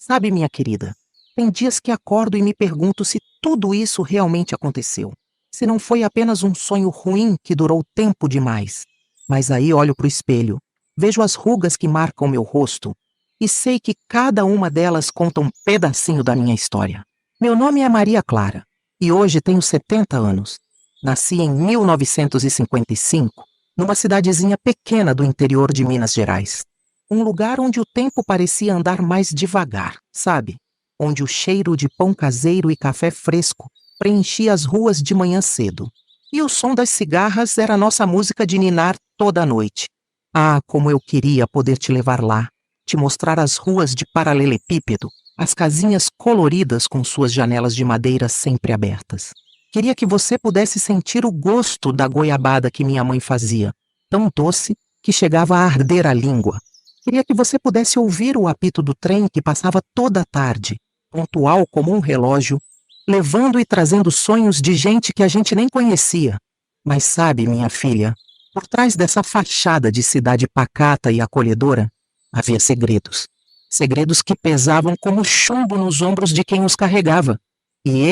Sabe, minha querida, tem dias que acordo e me pergunto se tudo isso realmente aconteceu. Se não foi apenas um sonho ruim que durou tempo demais. Mas aí olho para o espelho, vejo as rugas que marcam meu rosto e sei que cada uma delas conta um pedacinho da minha história. Meu nome é Maria Clara e hoje tenho 70 anos. Nasci em 1955, numa cidadezinha pequena do interior de Minas Gerais. Um lugar onde o tempo parecia andar mais devagar, sabe? Onde o cheiro de pão caseiro e café fresco preenchia as ruas de manhã cedo. E o som das cigarras era nossa música de ninar toda a noite. Ah, como eu queria poder te levar lá, te mostrar as ruas de paralelepípedo, as casinhas coloridas com suas janelas de madeira sempre abertas. Queria que você pudesse sentir o gosto da goiabada que minha mãe fazia, tão doce que chegava a arder a língua. Queria que você pudesse ouvir o apito do trem que passava toda a tarde, pontual como um relógio, levando e trazendo sonhos de gente que a gente nem conhecia. Mas sabe, minha filha, por trás dessa fachada de cidade pacata e acolhedora, havia segredos. Segredos que pesavam como chumbo nos ombros de quem os carregava. E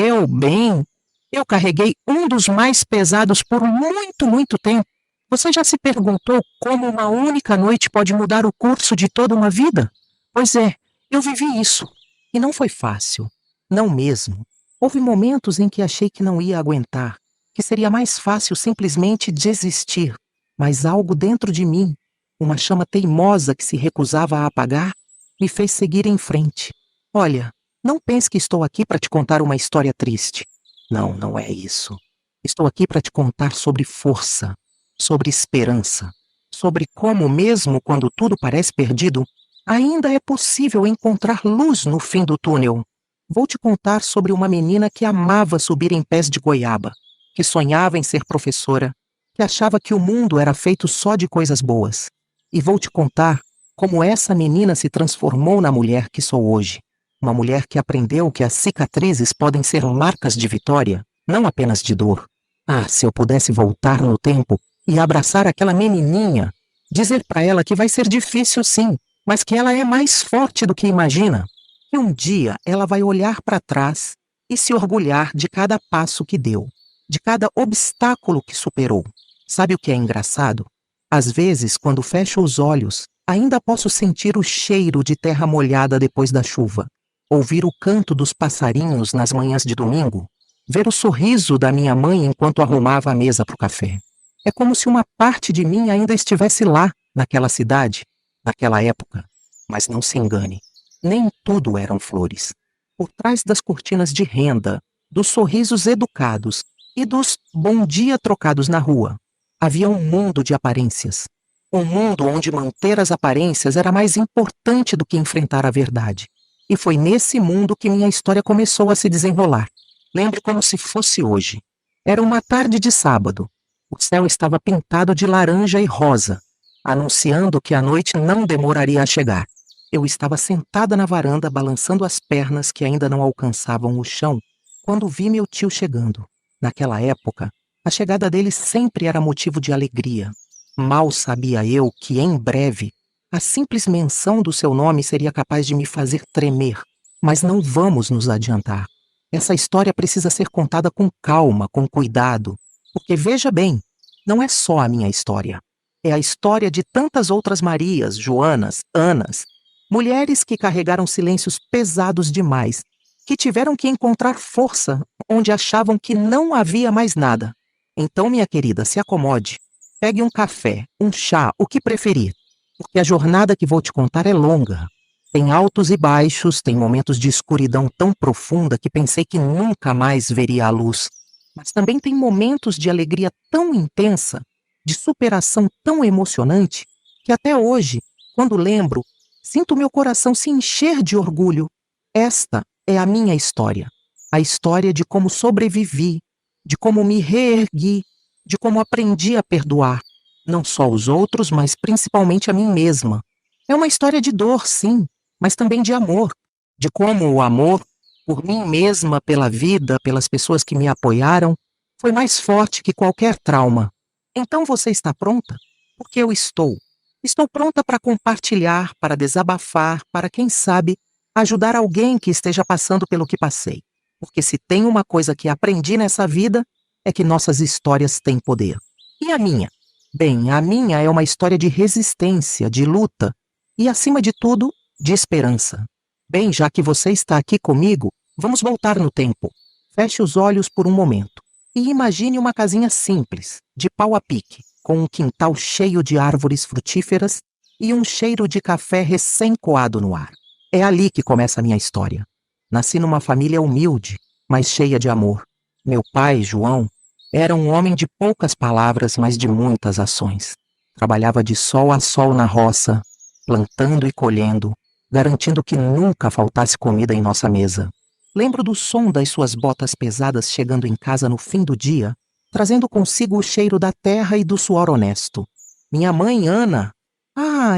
eu carreguei um dos mais pesados por muito, muito tempo. Você já se perguntou como uma única noite pode mudar o curso de toda uma vida? Pois é, eu vivi isso. E não foi fácil. Não mesmo. Houve momentos em que achei que não ia aguentar, que seria mais fácil simplesmente desistir. Mas algo dentro de mim, uma chama teimosa que se recusava a apagar, me fez seguir em frente. Olha, não pense que estou aqui para te contar uma história triste. Não, não é isso. Estou aqui para te contar sobre força, sobre esperança, sobre como, mesmo quando tudo parece perdido, ainda é possível encontrar luz no fim do túnel. Vou te contar sobre uma menina que amava subir em pés de goiaba, que sonhava em ser professora, que achava que o mundo era feito só de coisas boas. E vou te contar como essa menina se transformou na mulher que sou hoje. Uma mulher que aprendeu que as cicatrizes podem ser marcas de vitória, não apenas de dor. Ah, se eu pudesse voltar no tempo e abraçar aquela menininha, dizer para ela que vai ser difícil sim, mas que ela é mais forte do que imagina. E um dia ela vai olhar para trás e se orgulhar de cada passo que deu, de cada obstáculo que superou. Sabe o que é engraçado? Às vezes, quando fecho os olhos, ainda posso sentir o cheiro de terra molhada depois da chuva, ouvir o canto dos passarinhos nas manhãs de domingo, ver o sorriso da minha mãe enquanto arrumava a mesa para o café. É como se uma parte de mim ainda estivesse lá, naquela cidade, naquela época. Mas não se engane, nem tudo eram flores. Por trás das cortinas de renda, dos sorrisos educados e dos bom dia trocados na rua, havia um mundo de aparências. Um mundo onde manter as aparências era mais importante do que enfrentar a verdade. E foi nesse mundo que minha história começou a se desenrolar. Lembre como se fosse hoje. Era uma tarde de sábado. O céu estava pintado de laranja e rosa, anunciando que a noite não demoraria a chegar. Eu estava sentada na varanda, balançando as pernas que ainda não alcançavam o chão, quando vi meu tio chegando. Naquela época, a chegada dele sempre era motivo de alegria. Mal sabia eu que, em breve, a simples menção do seu nome seria capaz de me fazer tremer. Mas não vamos nos adiantar. Essa história precisa ser contada com calma, com cuidado. Porque, veja bem, não é só a minha história. É a história de tantas outras Marias, Joanas, Anas, mulheres que carregaram silêncios pesados demais, que tiveram que encontrar força onde achavam que não havia mais nada. Então, minha querida, se acomode. Pegue um café, um chá, o que preferir. Porque a jornada que vou te contar é longa. Tem altos e baixos, tem momentos de escuridão tão profunda que pensei que nunca mais veria a luz. Mas também tem momentos de alegria tão intensa, de superação tão emocionante, que até hoje, quando lembro, sinto meu coração se encher de orgulho. Esta é a minha história. A história de como sobrevivi, de como me reergui, de como aprendi a perdoar. Não só os outros, mas principalmente a mim mesma. É uma história de dor, sim, mas também de amor. De como o amor, por mim mesma, pela vida, pelas pessoas que me apoiaram, foi mais forte que qualquer trauma. Então você está pronta? Porque eu estou. Estou pronta para compartilhar, para desabafar, para, quem sabe, ajudar alguém que esteja passando pelo que passei. Porque se tem uma coisa que aprendi nessa vida, é que nossas histórias têm poder. E a minha? Bem, a minha é uma história de resistência, de luta e, acima de tudo, de esperança. Bem, já que você está aqui comigo, vamos voltar no tempo. Feche os olhos por um momento e imagine uma casinha simples, de pau a pique, com um quintal cheio de árvores frutíferas e um cheiro de café recém-coado no ar. É ali que começa a minha história. Nasci numa família humilde, mas cheia de amor. Meu pai, João, era um homem de poucas palavras, mas de muitas ações. Trabalhava de sol a sol na roça, plantando e colhendo, garantindo que nunca faltasse comida em nossa mesa. Lembro do som das suas botas pesadas chegando em casa no fim do dia, trazendo consigo o cheiro da terra e do suor honesto. Minha mãe, Ana,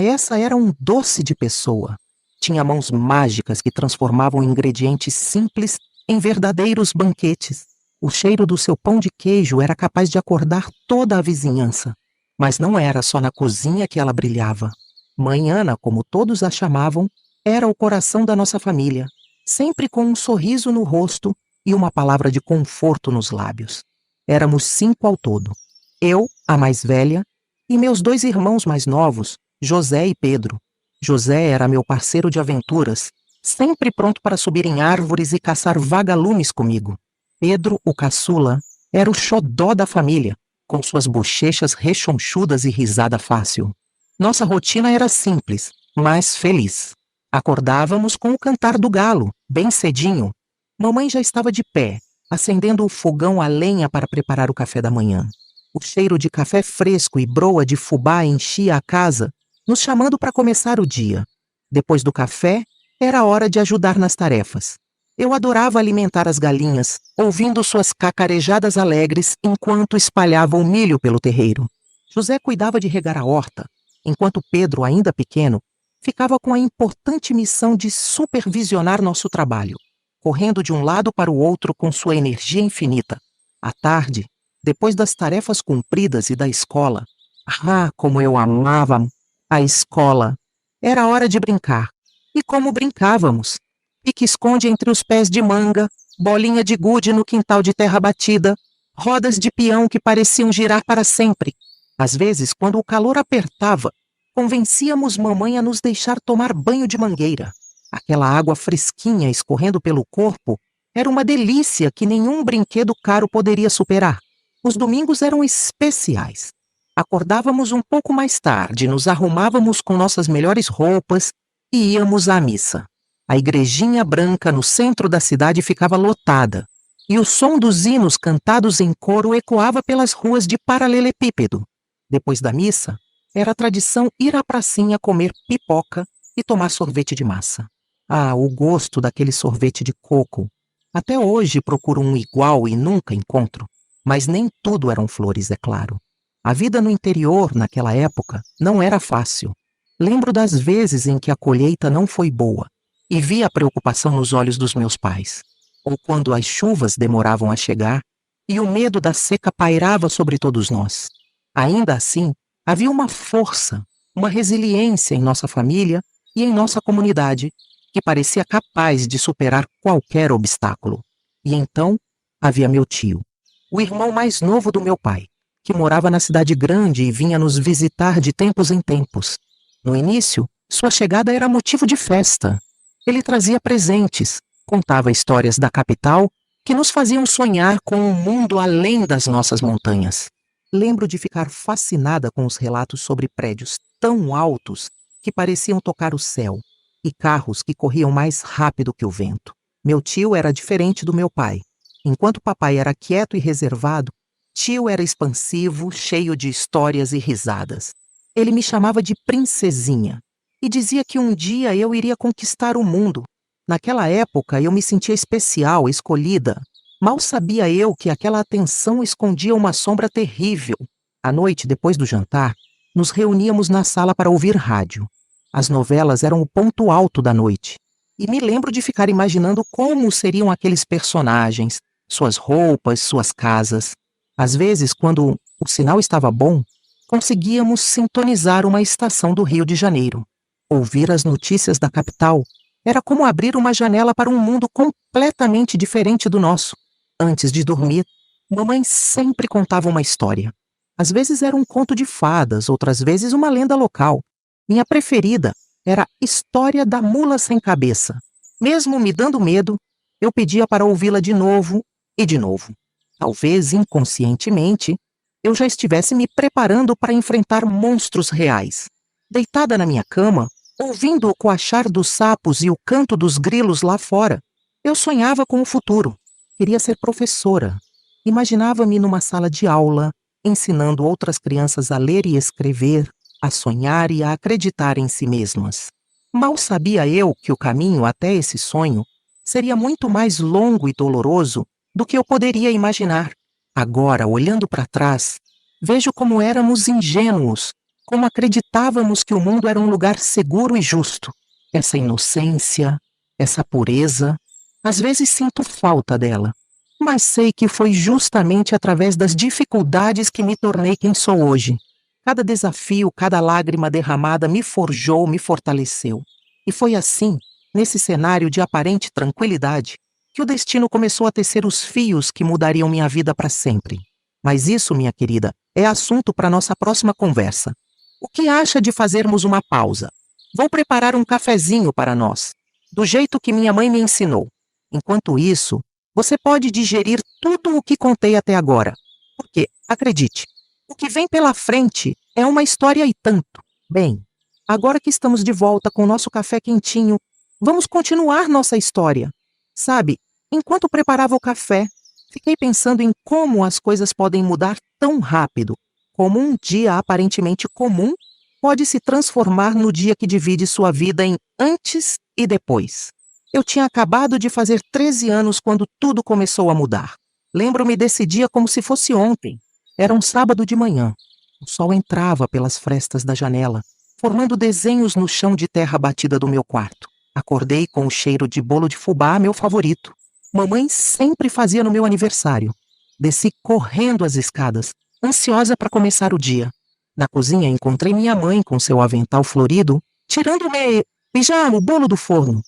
essa era um doce de pessoa. Tinha mãos mágicas que transformavam ingredientes simples em verdadeiros banquetes. O cheiro do seu pão de queijo era capaz de acordar toda a vizinhança. Mas não era só na cozinha que ela brilhava. Mãe Ana, como todos a chamavam, era o coração da nossa família, sempre com um sorriso no rosto e uma palavra de conforto nos lábios. Éramos 5 ao todo. Eu, a mais velha, e meus 2 irmãos mais novos, José e Pedro. José era meu parceiro de aventuras, sempre pronto para subir em árvores e caçar vagalumes comigo. Pedro, o caçula, era o xodó da família, com suas bochechas rechonchudas e risada fácil. Nossa rotina era simples, mas feliz. Acordávamos com o cantar do galo, bem cedinho. Mamãe já estava de pé, acendendo o fogão a lenha para preparar o café da manhã. O cheiro de café fresco e broa de fubá enchia a casa, nos chamando para começar o dia. Depois do café, era hora de ajudar nas tarefas. Eu adorava alimentar as galinhas, ouvindo suas cacarejadas alegres enquanto espalhava o milho pelo terreiro. José cuidava de regar a horta, enquanto Pedro, ainda pequeno, ficava com a importante missão de supervisionar nosso trabalho, correndo de um lado para o outro com sua energia infinita. À tarde, depois das tarefas cumpridas e da escola, como eu amava a escola! Era hora de brincar. E como brincávamos? Pique-esconde entre os pés de manga, bolinha de gude no quintal de terra batida, rodas de peão que pareciam girar para sempre. Às vezes, quando o calor apertava, convencíamos mamãe a nos deixar tomar banho de mangueira. Aquela água fresquinha escorrendo pelo corpo era uma delícia que nenhum brinquedo caro poderia superar. Os domingos eram especiais. Acordávamos um pouco mais tarde, nos arrumávamos com nossas melhores roupas e íamos à missa. A igrejinha branca no centro da cidade ficava lotada, e o som dos hinos cantados em coro ecoava pelas ruas de paralelepípedo. Depois da missa, era tradição ir à pracinha comer pipoca e tomar sorvete de massa. O gosto daquele sorvete de coco. Até hoje procuro um igual e nunca encontro, mas nem tudo eram flores, é claro. A vida no interior, naquela época, não era fácil. Lembro das vezes em que a colheita não foi boa e vi a preocupação nos olhos dos meus pais. Ou quando as chuvas demoravam a chegar e o medo da seca pairava sobre todos nós. Ainda assim, havia uma força, uma resiliência em nossa família e em nossa comunidade que parecia capaz de superar qualquer obstáculo. E então, havia meu tio, o irmão mais novo do meu pai, que morava na cidade grande e vinha nos visitar de tempos em tempos. No início, sua chegada era motivo de festa. Ele trazia presentes, contava histórias da capital que nos faziam sonhar com um mundo além das nossas montanhas. Lembro de ficar fascinada com os relatos sobre prédios tão altos que pareciam tocar o céu e carros que corriam mais rápido que o vento. Meu tio era diferente do meu pai. Enquanto papai era quieto e reservado, tio era expansivo, cheio de histórias e risadas. Ele me chamava de princesinha e dizia que um dia eu iria conquistar o mundo. Naquela época eu me sentia especial, escolhida. Mal sabia eu que aquela atenção escondia uma sombra terrível. À noite, depois do jantar, nos reuníamos na sala para ouvir rádio. As novelas eram o ponto alto da noite. E me lembro de ficar imaginando como seriam aqueles personagens, suas roupas, suas casas. Às vezes, quando o sinal estava bom, conseguíamos sintonizar uma estação do Rio de Janeiro, ouvir as notícias da capital Era como abrir uma janela para um mundo completamente diferente do nosso. Antes de dormir, mamãe sempre contava uma história. Às vezes era um conto de fadas, outras vezes uma lenda local. Minha preferida era História da Mula Sem Cabeça. Mesmo me dando medo, eu pedia para ouvi-la de novo e de novo. Talvez inconscientemente, eu já estivesse me preparando para enfrentar monstros reais. Deitada na minha cama, ouvindo o coachar dos sapos e o canto dos grilos lá fora, eu sonhava com o futuro. Queria ser professora. Imaginava-me numa sala de aula, ensinando outras crianças a ler e escrever, a sonhar e a acreditar em si mesmas. Mal sabia eu que o caminho até esse sonho seria muito mais longo e doloroso do que eu poderia imaginar. Agora, olhando para trás, vejo como éramos ingênuos, como acreditávamos que o mundo era um lugar seguro e justo. Essa inocência, essa pureza, às vezes sinto falta dela. Mas sei que foi justamente através das dificuldades que me tornei quem sou hoje. Cada desafio, cada lágrima derramada me forjou, me fortaleceu. E foi assim, nesse cenário de aparente tranquilidade, que o destino começou a tecer os fios que mudariam minha vida para sempre. Mas isso, minha querida, é assunto para nossa próxima conversa. O que acha de fazermos uma pausa? Vou preparar um cafezinho para nós, do jeito que minha mãe me ensinou. Enquanto isso, você pode digerir tudo o que contei até agora. Porque, acredite, o que vem pela frente é uma história e tanto. Bem, agora que estamos de volta com nosso café quentinho, vamos continuar nossa história. Sabe, enquanto preparava o café, fiquei pensando em como as coisas podem mudar tão rápido, como um dia aparentemente comum pode se transformar no dia que divide sua vida em antes e depois. Eu tinha acabado de fazer 13 anos quando tudo começou a mudar. Lembro-me desse dia como se fosse ontem. Era um sábado de manhã. O sol entrava pelas frestas da janela, formando desenhos no chão de terra batida do meu quarto. Acordei com o cheiro de bolo de fubá, meu favorito. Mamãe sempre fazia no meu aniversário. Desci correndo as escadas, ansiosa para começar o dia. Na cozinha encontrei minha mãe com seu avental florido, tirando-me pijama, o bolo do forno.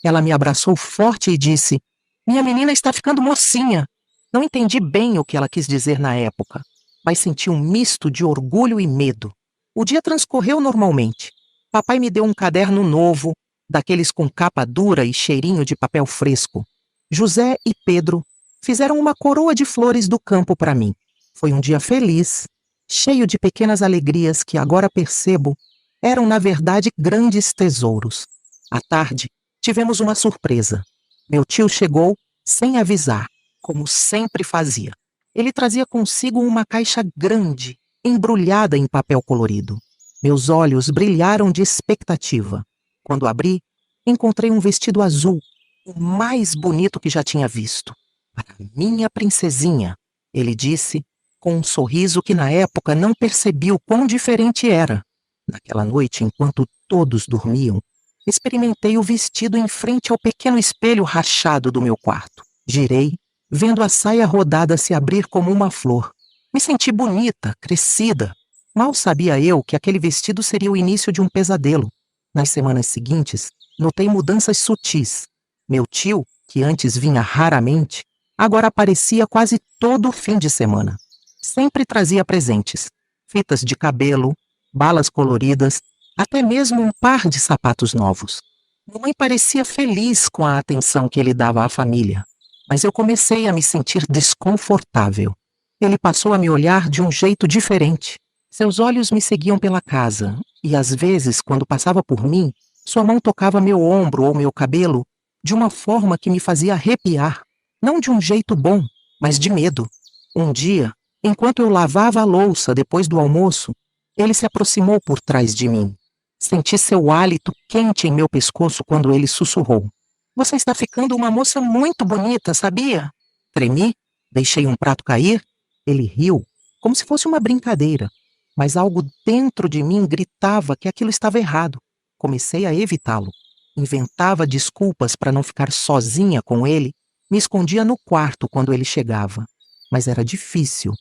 Ela me abraçou forte e disse: "Minha menina está ficando mocinha." Não entendi bem o que ela quis dizer na época, mas senti um misto de orgulho e medo. O dia transcorreu normalmente. Papai me deu um caderno novo, daqueles com capa dura e cheirinho de papel fresco. José e Pedro fizeram uma coroa de flores do campo para mim. Foi um dia feliz, cheio de pequenas alegrias que agora percebo eram, na verdade, grandes tesouros. À tarde, tivemos uma surpresa. Meu tio chegou sem avisar, como sempre fazia. Ele trazia consigo uma caixa grande, embrulhada em papel colorido. Meus olhos brilharam de expectativa. Quando abri, encontrei um vestido azul, o mais bonito que já tinha visto. "Para minha princesinha", ele disse, com um sorriso que na época não percebi o quão diferente era. Naquela noite, enquanto todos dormiam, experimentei o vestido em frente ao pequeno espelho rachado do meu quarto. Girei, vendo a saia rodada se abrir como uma flor. Me senti bonita, crescida. Mal sabia eu que aquele vestido seria o início de um pesadelo. Nas semanas seguintes, notei mudanças sutis. Meu tio, que antes vinha raramente, agora aparecia quase todo fim de semana. Sempre trazia presentes: fitas de cabelo, balas coloridas, até mesmo um par de sapatos novos. Mamãe parecia feliz com a atenção que ele dava à família, mas eu comecei a me sentir desconfortável. Ele passou a me olhar de um jeito diferente. Seus olhos me seguiam pela casa, e às vezes, quando passava por mim, sua mão tocava meu ombro ou meu cabelo de uma forma que me fazia arrepiar. Não de um jeito bom, mas de medo. Um dia, enquanto eu lavava a louça depois do almoço, ele se aproximou por trás de mim. Senti seu hálito quente em meu pescoço quando ele sussurrou: "Você está ficando uma moça muito bonita, sabia?" Tremi, deixei um prato cair. Ele riu, como se fosse uma brincadeira, mas algo dentro de mim gritava que aquilo estava errado. Comecei a evitá-lo. Inventava desculpas para não ficar sozinha com ele, me escondia no quarto quando ele chegava. Mas era difícil.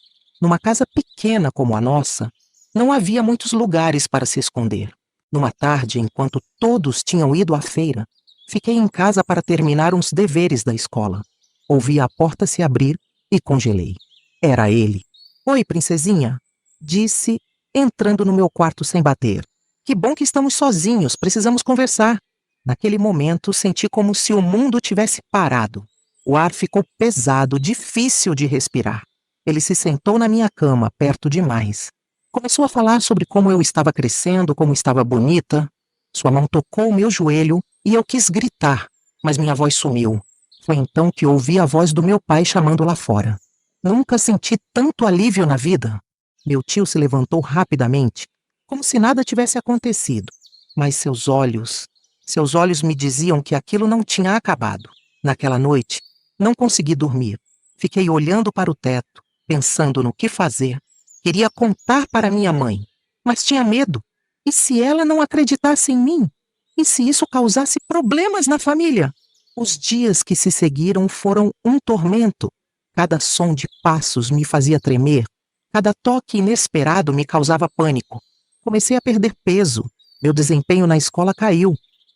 Numa casa pequena como a nossa, não havia muitos lugares para se esconder. Numa tarde, enquanto todos tinham ido à feira, Fiquei em casa para terminar uns deveres da escola. Ouvi a porta se abrir e congelei. Era ele. Oi, princesinha, disse, entrando no meu quarto sem bater. Que bom que estamos sozinhos, precisamos conversar. Naquele momento, senti como se o mundo tivesse parado. O ar ficou pesado, difícil de respirar. Ele se sentou na minha cama, perto demais. Começou a falar sobre como eu estava crescendo, como estava bonita. Sua mão tocou o meu joelho e eu quis gritar, mas minha voz sumiu. Foi então que ouvi a voz do meu pai chamando lá fora. Nunca senti tanto alívio na vida. Meu tio se levantou rapidamente, como se nada tivesse acontecido. Mas seus olhos me diziam que aquilo não tinha acabado. Naquela noite, não consegui dormir. Fiquei olhando para o teto, pensando no que fazer. Queria contar para minha mãe, mas tinha medo. E se ela não acreditasse em mim? E se isso causasse problemas na família? Os dias que se seguiram foram um tormento. Cada som de passos me fazia tremer. Cada toque inesperado me causava pânico. Comecei a perder peso. Meu desempenho na escola caiu.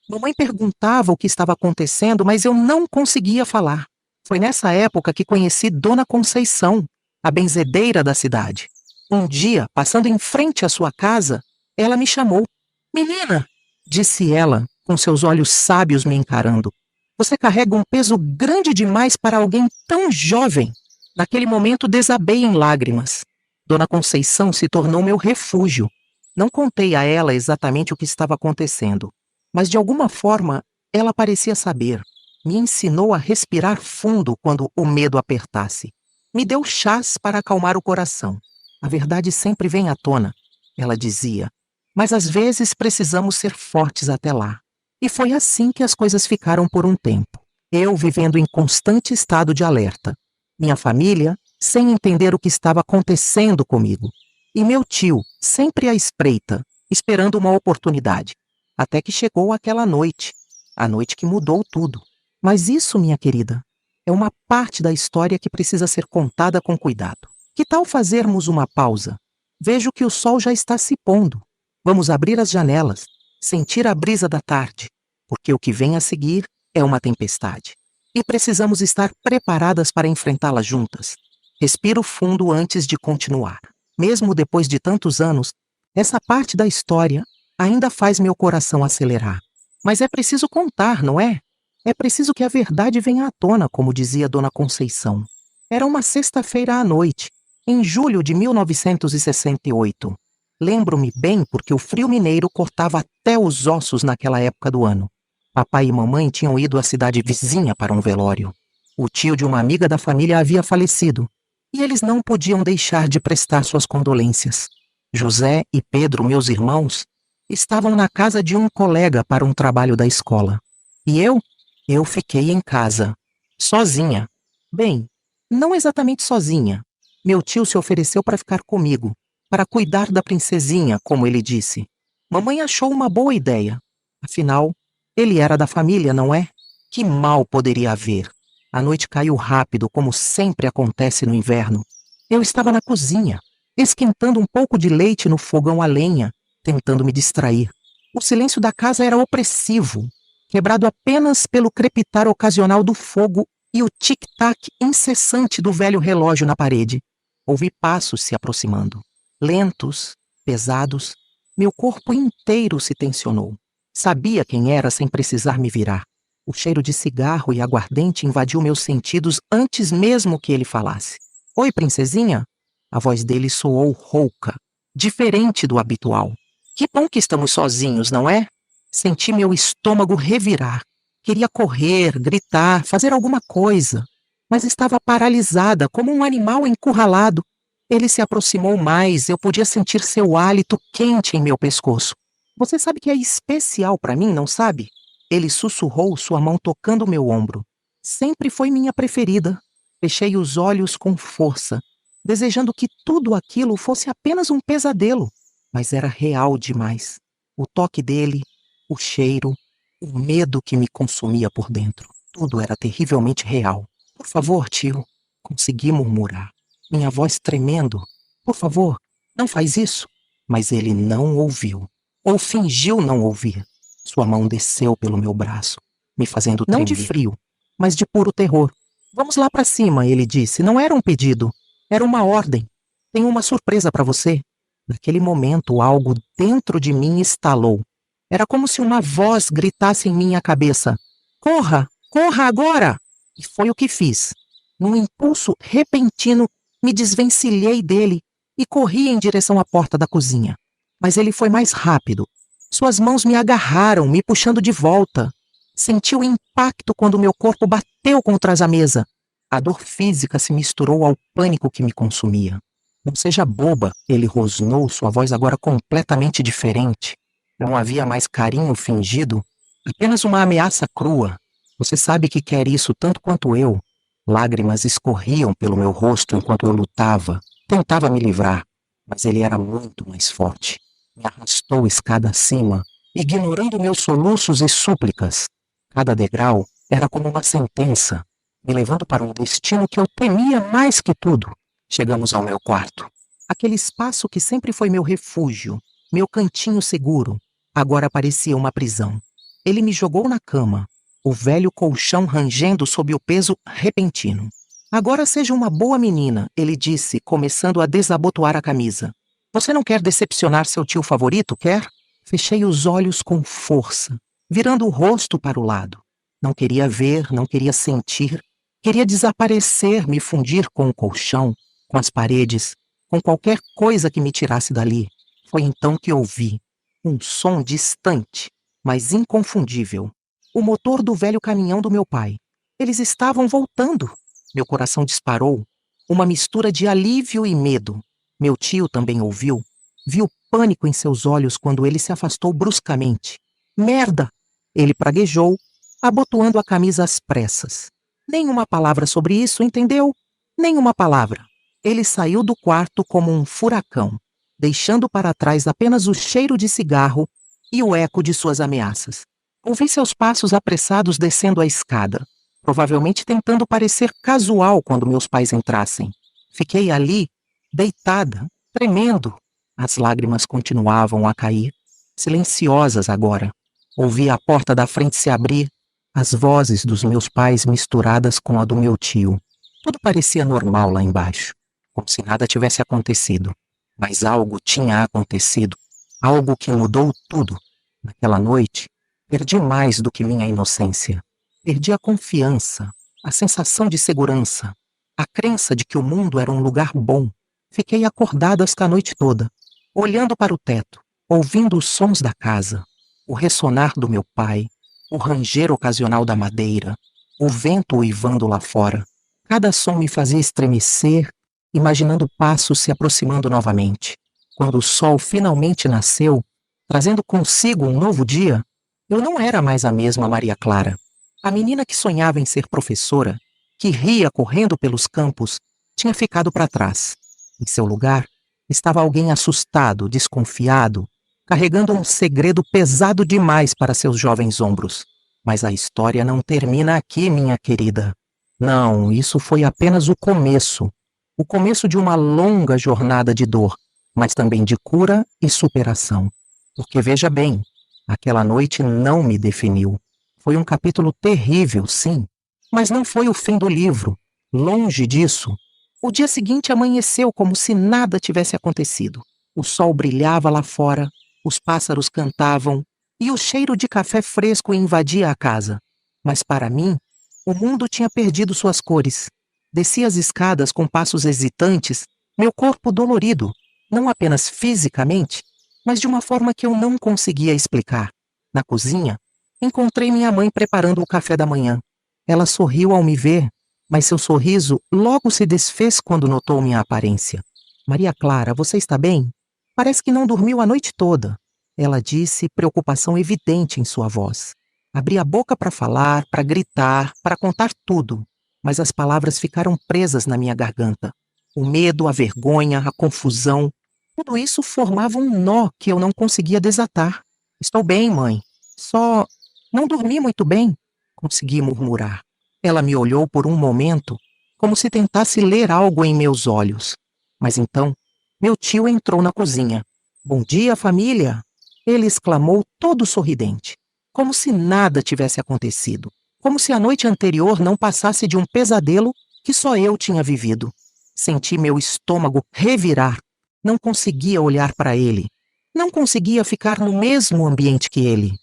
Mamãe perguntava o que estava acontecendo, mas eu não conseguia falar. Foi nessa época que conheci Dona Conceição, a benzedeira da cidade. Um dia, passando em frente à sua casa, ela me chamou. Menina, disse ela, com seus olhos sábios me encarando. Você carrega um peso grande demais para alguém tão jovem. Naquele momento desabei em lágrimas. Dona Conceição se tornou meu refúgio. Não contei a ela exatamente o que estava acontecendo, mas de alguma forma ela parecia saber. Me ensinou a respirar fundo quando o medo apertasse. Me deu chás para acalmar o coração. A verdade sempre vem à tona, ela dizia, mas às vezes precisamos ser fortes até lá. E foi assim que as coisas ficaram por um tempo. Eu vivendo em constante estado de alerta. Minha família, sem entender o que estava acontecendo comigo. E meu tio, sempre à espreita, esperando uma oportunidade. Até que chegou aquela noite. A noite que mudou tudo. Mas isso, minha querida, é uma parte da história que precisa ser contada com cuidado. Que tal fazermos uma pausa? Vejo que o sol já está se pondo. Vamos abrir as janelas, sentir a brisa da tarde, porque o que vem a seguir é uma tempestade. E precisamos estar preparadas para enfrentá-la juntas. Respiro fundo antes de continuar. Mesmo depois de tantos anos, essa parte da história ainda faz meu coração acelerar. Mas é preciso contar, não é? É preciso que a verdade venha à tona, como dizia Dona Conceição. Era uma sexta-feira à noite, em julho de 1968. Lembro-me bem porque o frio mineiro cortava até os ossos naquela época do ano. Papai e mamãe tinham ido à cidade vizinha para um velório. O tio de uma amiga da família havia falecido, e eles não podiam deixar de prestar suas condolências. José e Pedro, meus irmãos, estavam na casa de um colega para um trabalho da escola. E eu fiquei em casa, sozinha. Bem, não exatamente sozinha. Meu tio se ofereceu para ficar comigo, para cuidar da princesinha, como ele disse. Mamãe achou uma boa ideia. Afinal, ele era da família, não é? Que mal poderia haver? A noite caiu rápido, como sempre acontece no inverno. Eu estava na cozinha, esquentando um pouco de leite no fogão a lenha, tentando me distrair. O silêncio da casa era opressivo, quebrado apenas pelo crepitar ocasional do fogo e o tic-tac incessante do velho relógio na parede. Ouvi passos se aproximando. Lentos, pesados, meu corpo inteiro se tensionou. Sabia quem era sem precisar me virar. O cheiro de cigarro e aguardente invadiu meus sentidos antes mesmo que ele falasse. Oi, princesinha? A voz dele soou rouca, diferente do habitual. Que bom que estamos sozinhos, não é? Senti meu estômago revirar. Queria correr, gritar, fazer alguma coisa, mas estava paralisada, como um animal encurralado. Ele se aproximou mais, eu podia sentir seu hálito quente em meu pescoço. Você sabe que é especial para mim, não sabe? Ele sussurrou, sua mão tocando meu ombro. Sempre foi minha preferida. Fechei os olhos com força, desejando que tudo aquilo fosse apenas um pesadelo. Mas era real demais. O toque dele, o cheiro, o medo que me consumia por dentro. Tudo era terrivelmente real. Por favor, tio, consegui murmurar. Minha voz tremendo. Por favor, não faz isso. Mas ele não ouviu. Ou fingiu não ouvir. Sua mão desceu pelo meu braço. me fazendo tremer. Não de frio, mas de puro terror. Vamos lá para cima, ele disse. Não era um pedido, era uma ordem. Tenho uma surpresa para você. Naquele momento, algo dentro de mim estalou. Era como se uma voz gritasse em minha cabeça: corra, corra agora! E foi o que fiz. Num impulso repentino, me desvencilhei dele e corri em direção à porta da cozinha. Mas ele foi mais rápido. Suas mãos me agarraram, me puxando de volta. Senti o impacto quando meu corpo bateu contra a mesa. A dor física se misturou ao pânico que me consumia. Não seja boba, ele rosnou, sua voz agora completamente diferente. Não havia mais carinho fingido, apenas uma ameaça crua. Você sabe que quer isso tanto quanto eu. Lágrimas escorriam pelo meu rosto enquanto eu lutava. Tentava me livrar, mas ele era muito mais forte. Me arrastou escada acima, ignorando meus soluços e súplicas. Cada degrau era como uma sentença, me levando para um destino que eu temia mais que tudo. Chegamos ao meu quarto. Aquele espaço que sempre foi meu refúgio, meu cantinho seguro, agora parecia uma prisão. Ele me jogou na cama, o velho colchão rangendo sob o peso repentino. Agora seja uma boa menina, ele disse, começando a desabotoar a camisa. Você não quer decepcionar seu tio favorito, quer? Fechei os olhos com força, virando o rosto para o lado. Não queria ver, não queria sentir. Queria desaparecer, me fundir com o colchão, com as paredes, com qualquer coisa que me tirasse dali. Foi então que ouvi um som distante, mas inconfundível. O motor do velho caminhão do meu pai. Eles estavam voltando. Meu coração disparou, uma mistura de alívio e medo. Meu tio também ouviu. Viu pânico em seus olhos quando ele se afastou bruscamente. Merda! Ele praguejou, abotoando a camisa às pressas. Nenhuma palavra sobre isso, entendeu? Nenhuma palavra. Ele saiu do quarto como um furacão, deixando para trás apenas o cheiro de cigarro e o eco de suas ameaças. Ouvi seus passos apressados descendo a escada, provavelmente tentando parecer casual quando meus pais entrassem. Fiquei ali, deitada, tremendo. As lágrimas continuavam a cair, silenciosas agora. Ouvi a porta da frente se abrir, as vozes dos meus pais misturadas com a do meu tio. Tudo parecia normal lá embaixo, como se nada tivesse acontecido. Mas algo tinha acontecido, algo que mudou tudo. Naquela noite, perdi mais do que minha inocência. Perdi a confiança, a sensação de segurança, a crença de que o mundo era um lugar bom. Fiquei acordada a noite toda, olhando para o teto, ouvindo os sons da casa, o ressonar do meu pai, o ranger ocasional da madeira, o vento uivando lá fora. Cada som me fazia estremecer, imaginando passos se aproximando novamente. Quando o sol finalmente nasceu, trazendo consigo um novo dia, eu não era mais a mesma Maria Clara. A menina que sonhava em ser professora, que ria correndo pelos campos, tinha ficado para trás. Em seu lugar, estava alguém assustado, desconfiado, carregando um segredo pesado demais para seus jovens ombros. Mas a história não termina aqui, minha querida. Não, isso foi apenas o começo. O começo de uma longa jornada de dor, mas também de cura e superação. Porque veja bem, aquela noite não me definiu. Foi um capítulo terrível, sim, mas não foi o fim do livro. Longe disso. O dia seguinte amanheceu como se nada tivesse acontecido. O sol brilhava lá fora, os pássaros cantavam e o cheiro de café fresco invadia a casa. Mas para mim, o mundo tinha perdido suas cores. Desci as escadas com passos hesitantes, meu corpo dolorido, não apenas fisicamente, mas de uma forma que eu não conseguia explicar. Na cozinha, encontrei minha mãe preparando o café da manhã. Ela sorriu ao me ver, mas seu sorriso logo se desfez quando notou minha aparência. Maria Clara, você está bem? Parece que não dormiu a noite toda. Ela disse, preocupação evidente em sua voz. Abri a boca para falar, para gritar, para contar tudo, mas as palavras ficaram presas na minha garganta. O medo, a vergonha, a confusão, tudo isso formava um nó que eu não conseguia desatar. Estou bem, mãe. Só não dormi muito bem, consegui murmurar. Ela me olhou por um momento, como se tentasse ler algo em meus olhos. Mas então, meu tio entrou na cozinha. Bom dia, família! Ele exclamou todo sorridente. como se nada tivesse acontecido, como se a noite anterior não passasse de um pesadelo que só eu tinha vivido. Senti meu estômago revirar. Não conseguia olhar para ele. Não conseguia ficar no mesmo ambiente que ele.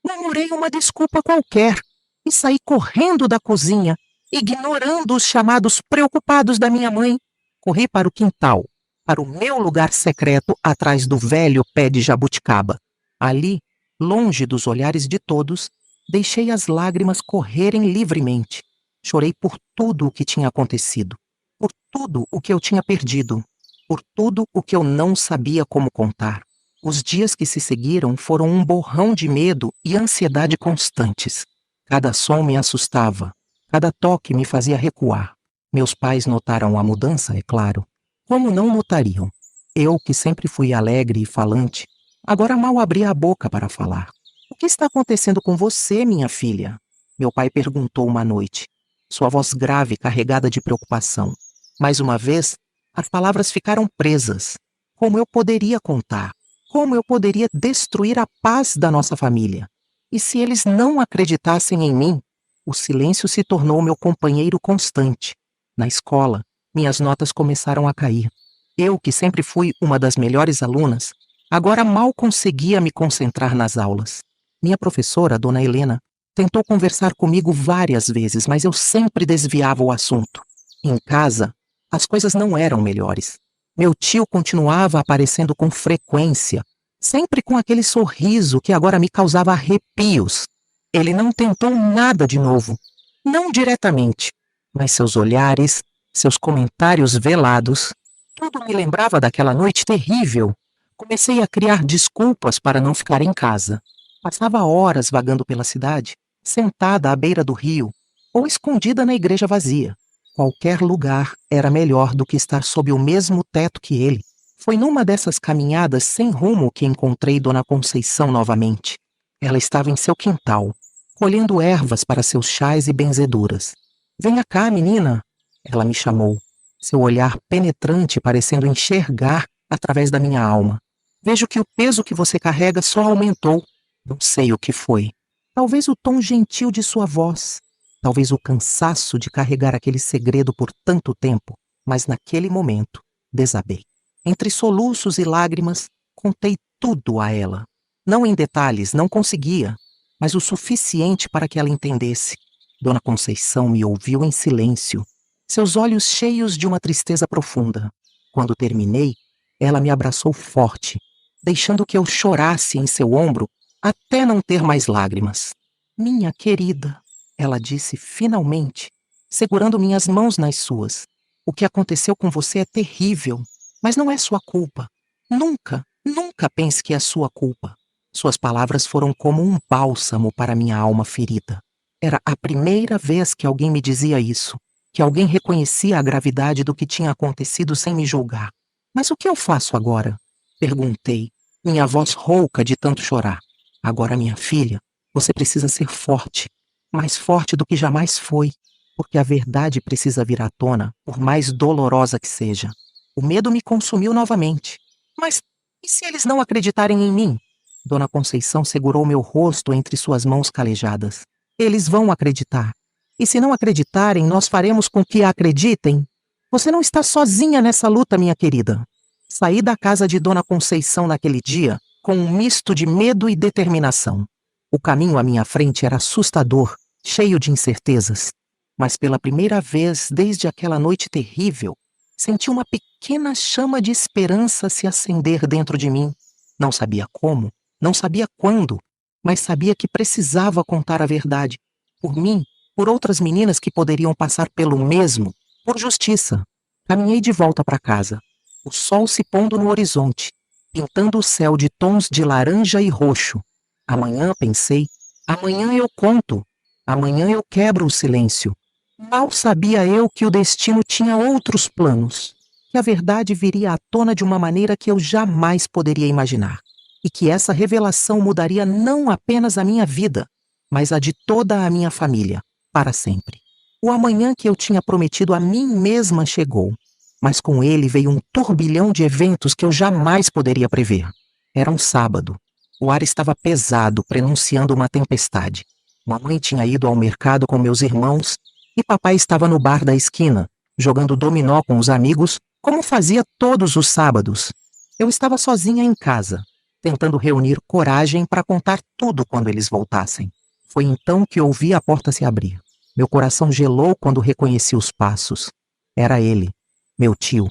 Murmurei uma desculpa qualquer e saí correndo da cozinha, ignorando os chamados preocupados da minha mãe. Corri para o quintal, para o meu lugar secreto atrás do velho pé de jabuticaba. Ali, longe dos olhares de todos, deixei as lágrimas correrem livremente. Chorei por tudo o que tinha acontecido, por tudo o que eu tinha perdido, por tudo o que eu não sabia como contar. Os dias que se seguiram foram um borrão de medo e ansiedade constantes. Cada som me assustava, cada toque me fazia recuar. Meus pais notaram a mudança, é claro. Como não notariam? Eu, que sempre fui alegre e falante, agora mal abria a boca para falar. O que está acontecendo com você, minha filha? Meu pai perguntou uma noite, sua voz grave carregada de preocupação. Mais uma vez, as palavras ficaram presas. Como eu poderia contar? Como eu poderia destruir a paz da nossa família? E se eles não acreditassem em mim? O silêncio se tornou meu companheiro constante. Na escola, minhas notas começaram a cair. Eu, que sempre fui uma das melhores alunas, agora mal conseguia me concentrar nas aulas. Minha professora, Dona Helena, tentou conversar comigo várias vezes, mas eu sempre desviava o assunto. Em casa, as coisas não eram melhores. Meu tio continuava aparecendo com frequência, sempre com aquele sorriso que agora me causava arrepios. Ele não tentou nada de novo, não diretamente, mas seus olhares, seus comentários velados, tudo me lembrava daquela noite terrível. Comecei a criar desculpas para não ficar em casa. Passava horas vagando pela cidade, sentada à beira do rio, ou escondida na igreja vazia. Qualquer lugar era melhor do que estar sob o mesmo teto que ele. Foi numa dessas caminhadas sem rumo que encontrei Dona Conceição novamente. Ela estava em seu quintal, colhendo ervas para seus chás e benzeduras. "Venha cá, menina", ela me chamou, seu olhar penetrante parecendo enxergar através da minha alma. "Vejo que o peso que você carrega só aumentou. Não sei o que foi. Talvez o tom gentil de sua voz. Talvez o cansaço de carregar aquele segredo por tanto tempo, mas naquele momento, desabei. Entre soluços e lágrimas, contei tudo a ela. Não em detalhes, não conseguia, mas o suficiente para que ela entendesse. Dona Conceição me ouviu em silêncio, seus olhos cheios de uma tristeza profunda. Quando terminei, ela me abraçou forte, deixando que eu chorasse em seu ombro até não ter mais lágrimas. "Minha querida", ela disse finalmente, segurando minhas mãos nas suas. "O que aconteceu com você é terrível, mas não é sua culpa. Nunca, nunca pense que é sua culpa." Suas palavras foram como um bálsamo para minha alma ferida. Era a primeira vez que alguém me dizia isso, que alguém reconhecia a gravidade do que tinha acontecido sem me julgar. "Mas o que eu faço agora?" perguntei, minha voz rouca de tanto chorar. "Agora, minha filha, você precisa ser forte, mais forte do que jamais foi, porque a verdade precisa vir à tona, por mais dolorosa que seja." O medo me consumiu novamente. "Mas e se eles não acreditarem em mim?" Dona Conceição segurou meu rosto entre suas mãos calejadas. "Eles vão acreditar. E se não acreditarem, nós faremos com que acreditem. Você não está sozinha nessa luta, minha querida." Saí da casa de Dona Conceição naquele dia com um misto de medo e determinação. O caminho à minha frente era assustador, cheio de incertezas. Mas pela primeira vez desde aquela noite terrível, senti uma pequena chama de esperança se acender dentro de mim. Não sabia como, não sabia quando, mas sabia que precisava contar a verdade. Por mim, por outras meninas que poderiam passar pelo mesmo, por justiça. Caminhei de volta para casa. O sol se pondo no horizonte, pintando o céu de tons de laranja e roxo. Amanhã, pensei, amanhã eu conto. Amanhã eu quebro o silêncio. Mal sabia eu que o destino tinha outros planos, que a verdade viria à tona de uma maneira que eu jamais poderia imaginar, e que essa revelação mudaria não apenas a minha vida, mas a de toda a minha família, para sempre. O amanhã que eu tinha prometido a mim mesma chegou, mas com ele veio um turbilhão de eventos que eu jamais poderia prever. Era um sábado. O ar estava pesado, prenunciando uma tempestade. Mamãe tinha ido ao mercado com meus irmãos e papai estava no bar da esquina, jogando dominó com os amigos, como fazia todos os sábados. Eu estava sozinha em casa, tentando reunir coragem para contar tudo quando eles voltassem. Foi então que ouvi a porta se abrir. Meu coração gelou quando reconheci os passos. Era ele, meu tio.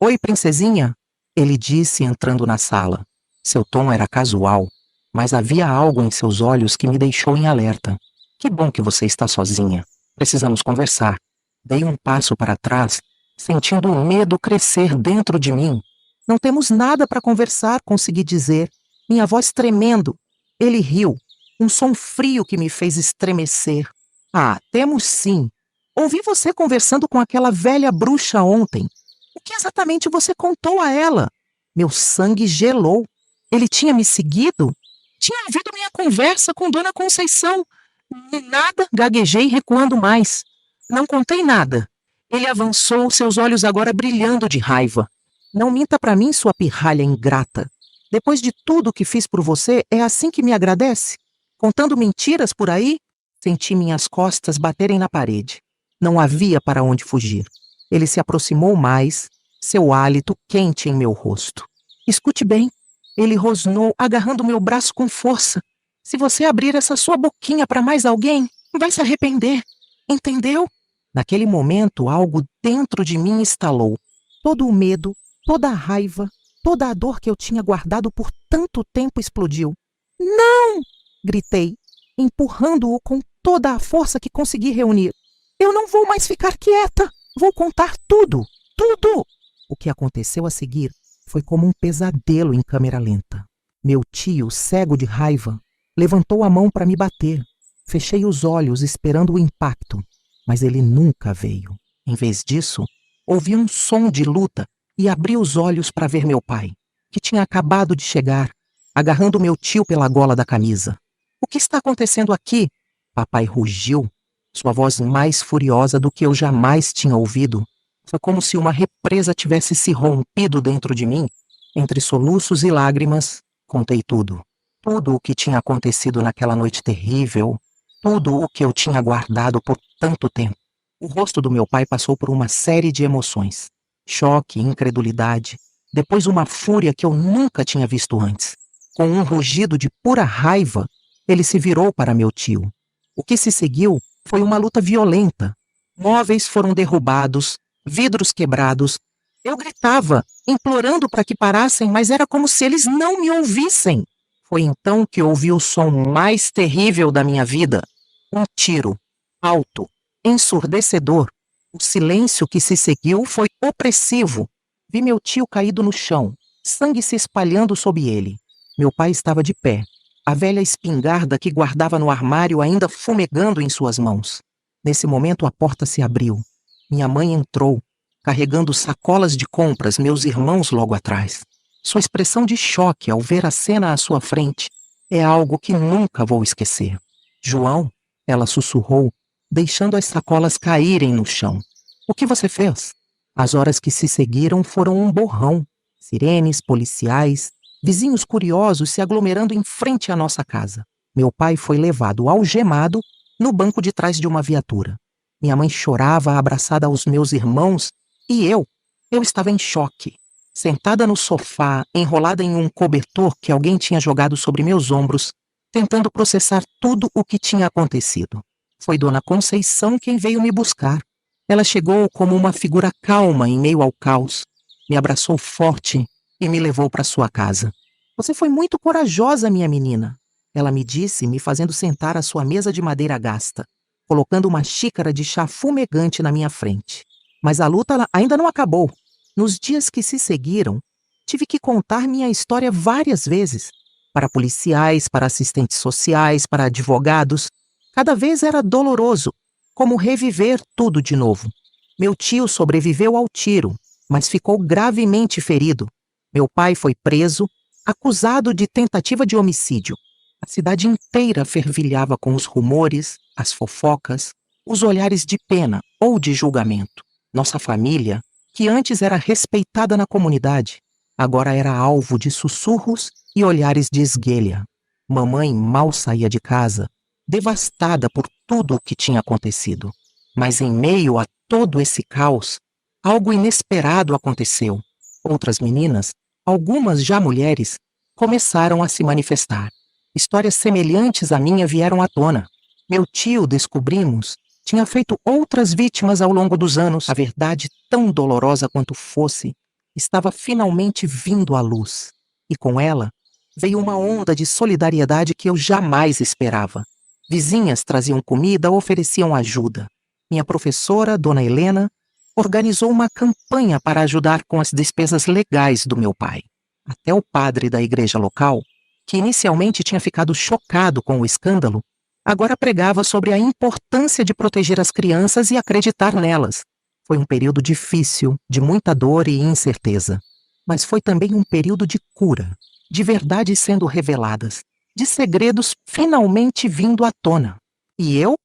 Oi, princesinha, ele disse entrando na sala. Seu tom era casual, mas havia algo em seus olhos que me deixou em alerta. Que bom que você está sozinha. Precisamos conversar. Dei um passo para trás, sentindo o medo crescer dentro de mim. Não temos nada para conversar, consegui dizer, minha voz tremendo. Ele riu, um som frio que me fez estremecer. Ah, temos sim. Ouvi você conversando com aquela velha bruxa ontem. O que exatamente você contou a ela? Meu sangue gelou. Ele tinha me seguido? Tinha ouvido minha conversa com Dona Conceição. Nada, gaguejei, recuando mais. Não contei nada. Ele avançou, seus olhos agora brilhando de raiva. Não minta para mim, sua pirralha ingrata. Depois de tudo que fiz por você, é assim que me agradece? Contando mentiras por aí? Senti minhas costas baterem na parede. Não havia para onde fugir. Ele se aproximou mais, seu hálito quente em meu rosto. Escute bem. Ele rosnou, agarrando meu braço com força. Se você abrir essa sua boquinha para mais alguém, vai se arrepender. Entendeu? Naquele momento, algo dentro de mim estalou. Todo o medo, toda a raiva, toda a dor que eu tinha guardado por tanto tempo explodiu. Não! Gritei, empurrando-o com toda a força que consegui reunir. Eu não vou mais ficar quieta. Vou contar tudo, tudo! O que aconteceu a seguir foi como um pesadelo em câmera lenta. Meu tio, cego de raiva, levantou a mão para me bater. Fechei os olhos esperando o impacto, mas ele nunca veio. Em vez disso, ouvi um som de luta e abri os olhos para ver meu pai, que tinha acabado de chegar, agarrando meu tio pela gola da camisa. O que está acontecendo aqui? Papai rugiu, sua voz mais furiosa do que eu jamais tinha ouvido. Foi como se uma represa tivesse se rompido dentro de mim. Entre soluços e lágrimas, contei tudo. Tudo o que tinha acontecido naquela noite terrível, tudo o que eu tinha guardado por tanto tempo. O rosto do meu pai passou por uma série de emoções. Choque, incredulidade, depois uma fúria que eu nunca tinha visto antes. Com um rugido de pura raiva, ele se virou para meu tio. O que se seguiu foi uma luta violenta. Móveis foram derrubados, vidros quebrados. Eu gritava, implorando para que parassem, mas era como se eles não me ouvissem. Foi então que ouvi o som mais terrível da minha vida. Um tiro, alto, ensurdecedor. O silêncio que se seguiu foi opressivo. Vi meu tio caído no chão, sangue se espalhando sob ele. Meu pai estava de pé, a velha espingarda que guardava no armário ainda fumegando em suas mãos. Nesse momento a porta se abriu. Minha mãe entrou, carregando sacolas de compras, meus irmãos logo atrás. Sua expressão de choque ao ver a cena à sua frente é algo que nunca vou esquecer. João, ela sussurrou, deixando as sacolas caírem no chão. O que você fez? As horas que se seguiram foram um borrão. Sirenes, policiais, vizinhos curiosos se aglomerando em frente à nossa casa. Meu pai foi levado algemado no banco de trás de uma viatura. Minha mãe chorava abraçada aos meus irmãos e eu estava em choque. Sentada no sofá, enrolada em um cobertor que alguém tinha jogado sobre meus ombros, tentando processar tudo o que tinha acontecido. Foi Dona Conceição quem veio me buscar. Ela chegou como uma figura calma em meio ao caos, me abraçou forte e me levou para sua casa. Você foi muito corajosa, minha menina, ela me disse, me fazendo sentar à sua mesa de madeira gasta, colocando uma xícara de chá fumegante na minha frente. Mas a luta ainda não acabou. Nos dias que se seguiram, tive que contar minha história várias vezes, para policiais, para assistentes sociais, para advogados. Cada vez era doloroso, como reviver tudo de novo. Meu tio sobreviveu ao tiro, mas ficou gravemente ferido. Meu pai foi preso, acusado de tentativa de homicídio. A cidade inteira fervilhava com os rumores, as fofocas, os olhares de pena ou de julgamento. Nossa família, que antes era respeitada na comunidade, agora era alvo de sussurros e olhares de esguelha. Mamãe mal saía de casa, devastada por tudo o que tinha acontecido. Mas em meio a todo esse caos, algo inesperado aconteceu. Outras meninas, algumas já mulheres, começaram a se manifestar. Histórias semelhantes à minha vieram à tona. Meu tio, descobrimos, tinha feito outras vítimas ao longo dos anos. A verdade, tão dolorosa quanto fosse, estava finalmente vindo à luz. E com ela, veio uma onda de solidariedade que eu jamais esperava. Vizinhas traziam comida, ofereciam ajuda. Minha professora, Dona Helena, organizou uma campanha para ajudar com as despesas legais do meu pai. Até o padre da igreja local, que inicialmente tinha ficado chocado com o escândalo, agora pregava sobre a importância de proteger as crianças e acreditar nelas. Foi um período difícil, de muita dor e incerteza. Mas foi também um período de cura, de verdades sendo reveladas, de segredos finalmente vindo à tona. E eu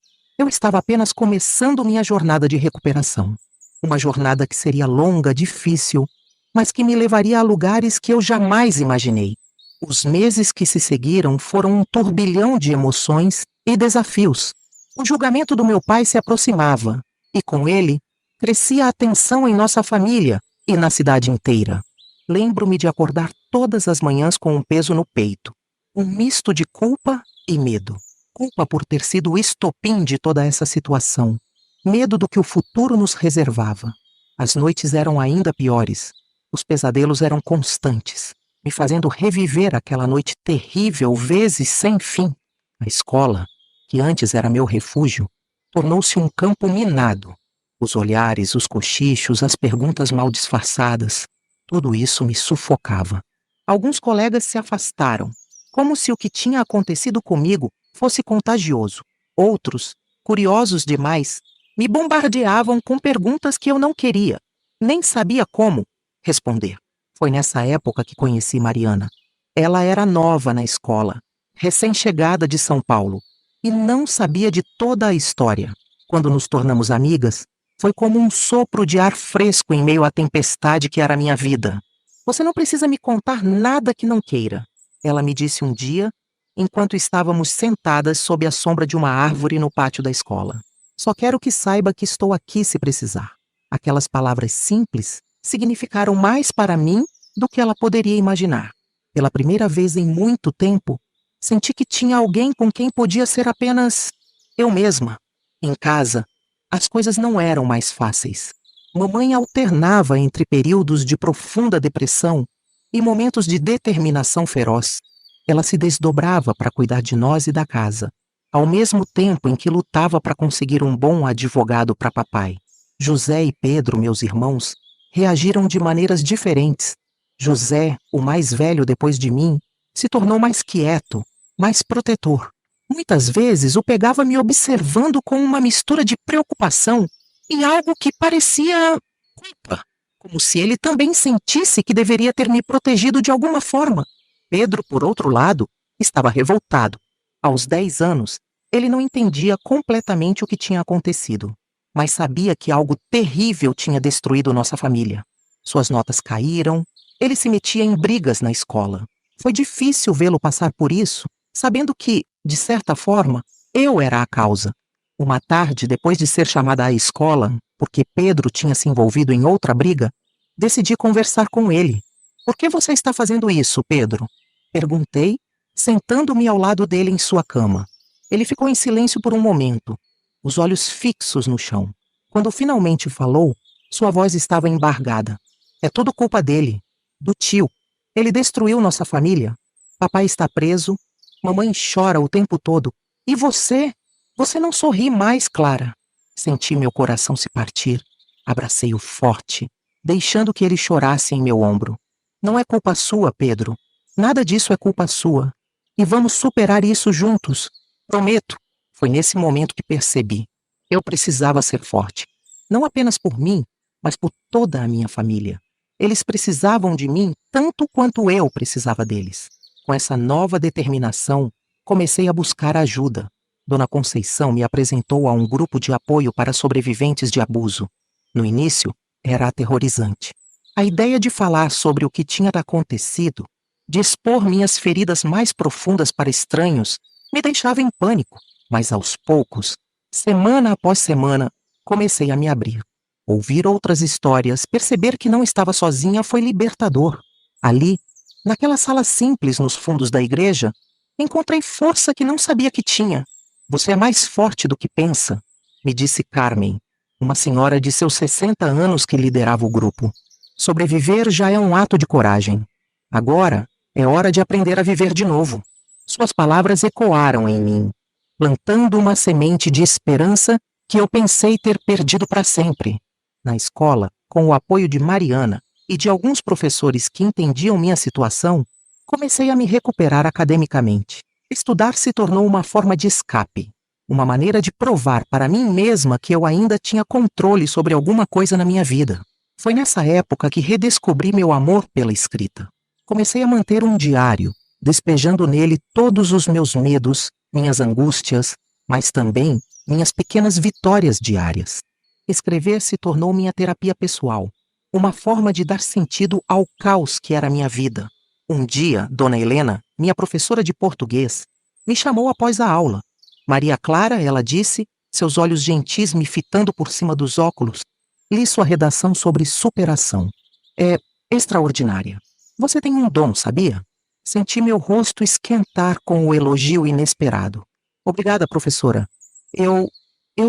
estava apenas começando minha jornada de recuperação. Uma jornada que seria longa, difícil, mas que me levaria a lugares que eu jamais imaginei. Os meses que se seguiram foram um turbilhão de emoções e desafios. O julgamento do meu pai se aproximava, e com ele, crescia a tensão em nossa família e na cidade inteira. Lembro-me de acordar todas as manhãs com um peso no peito, um misto de culpa e medo. Culpa por ter sido o estopim de toda essa situação. Medo do que o futuro nos reservava. As noites eram ainda piores. Os pesadelos eram constantes, me fazendo reviver aquela noite terrível vezes sem fim. A escola, que antes era meu refúgio, tornou-se um campo minado. Os olhares, os cochichos, as perguntas mal disfarçadas, tudo isso me sufocava. Alguns colegas se afastaram, como se o que tinha acontecido comigo fosse contagioso. Outros, curiosos demais, me bombardeavam com perguntas que eu não queria, nem sabia como responder. Foi nessa época que conheci Mariana. Ela era nova na escola, recém-chegada de São Paulo, e não sabia de toda a história. Quando nos tornamos amigas, foi como um sopro de ar fresco em meio à tempestade que era a minha vida. Você não precisa me contar nada que não queira, ela me disse um dia, enquanto estávamos sentadas sob a sombra de uma árvore no pátio da escola. Só quero que saiba que estou aqui se precisar. Aquelas palavras simples significaram mais para mim do que ela poderia imaginar. Pela primeira vez em muito tempo, senti que tinha alguém com quem podia ser apenas eu mesma. Em casa, as coisas não eram mais fáceis. Mamãe alternava entre períodos de profunda depressão e momentos de determinação feroz. Ela se desdobrava para cuidar de nós e da casa, ao mesmo tempo em que lutava para conseguir um bom advogado para papai. José e Pedro, meus irmãos, reagiram de maneiras diferentes. José, o mais velho depois de mim, se tornou mais quieto, mais protetor. Muitas vezes o pegava me observando com uma mistura de preocupação e algo que parecia culpa, como se ele também sentisse que deveria ter me protegido de alguma forma. Pedro, por outro lado, estava revoltado. Aos 10 anos, ele não entendia completamente o que tinha acontecido, mas sabia que algo terrível tinha destruído nossa família. Suas notas caíram, ele se metia em brigas na escola. Foi difícil vê-lo passar por isso, sabendo que, de certa forma, eu era a causa. Uma tarde, depois de ser chamada à escola, porque Pedro tinha se envolvido em outra briga, decidi conversar com ele. "Por que você está fazendo isso, Pedro?" Perguntei, sentando-me ao lado dele em sua cama. Ele ficou em silêncio por um momento, os olhos fixos no chão. Quando finalmente falou, sua voz estava embargada. "É tudo culpa dele, do tio. Ele destruiu nossa família. Papai está preso, mamãe chora o tempo todo. E você? Você não sorri mais, Clara." Senti meu coração se partir. Abracei-o forte, deixando que ele chorasse em meu ombro. "Não é culpa sua, Pedro. Nada disso é culpa sua. E vamos superar isso juntos. Prometo." Foi nesse momento que percebi. Eu precisava ser forte. Não apenas por mim, mas por toda a minha família. Eles precisavam de mim tanto quanto eu precisava deles. Com essa nova determinação, comecei a buscar ajuda. Dona Conceição me apresentou a um grupo de apoio para sobreviventes de abuso. No início, era aterrorizante. A ideia de falar sobre o que tinha acontecido de expor minhas feridas mais profundas para estranhos, me deixava em pânico, mas aos poucos, semana após semana, comecei a me abrir. Ouvir outras histórias, perceber que não estava sozinha foi libertador. Ali, naquela sala simples nos fundos da igreja, encontrei força que não sabia que tinha. Você é mais forte do que pensa, me disse Carmen, uma senhora de seus 60 anos que liderava o grupo. Sobreviver já é um ato de coragem. Agora é hora de aprender a viver de novo. Suas palavras ecoaram em mim, plantando uma semente de esperança que eu pensei ter perdido para sempre. Na escola, com o apoio de Mariana e de alguns professores que entendiam minha situação, comecei a me recuperar academicamente. Estudar se tornou uma forma de escape, uma maneira de provar para mim mesma que eu ainda tinha controle sobre alguma coisa na minha vida. Foi nessa época que redescobri meu amor pela escrita. Comecei a manter um diário, despejando nele todos os meus medos, minhas angústias, mas também minhas pequenas vitórias diárias. Escrever se tornou minha terapia pessoal, uma forma de dar sentido ao caos que era minha vida. Um dia, Dona Helena, minha professora de português, me chamou após a aula. Maria Clara, ela disse, seus olhos gentis me fitando por cima dos óculos, li sua redação sobre superação. É extraordinária. Você tem um dom, sabia? Senti meu rosto esquentar com o elogio inesperado. Obrigada, professora. Eu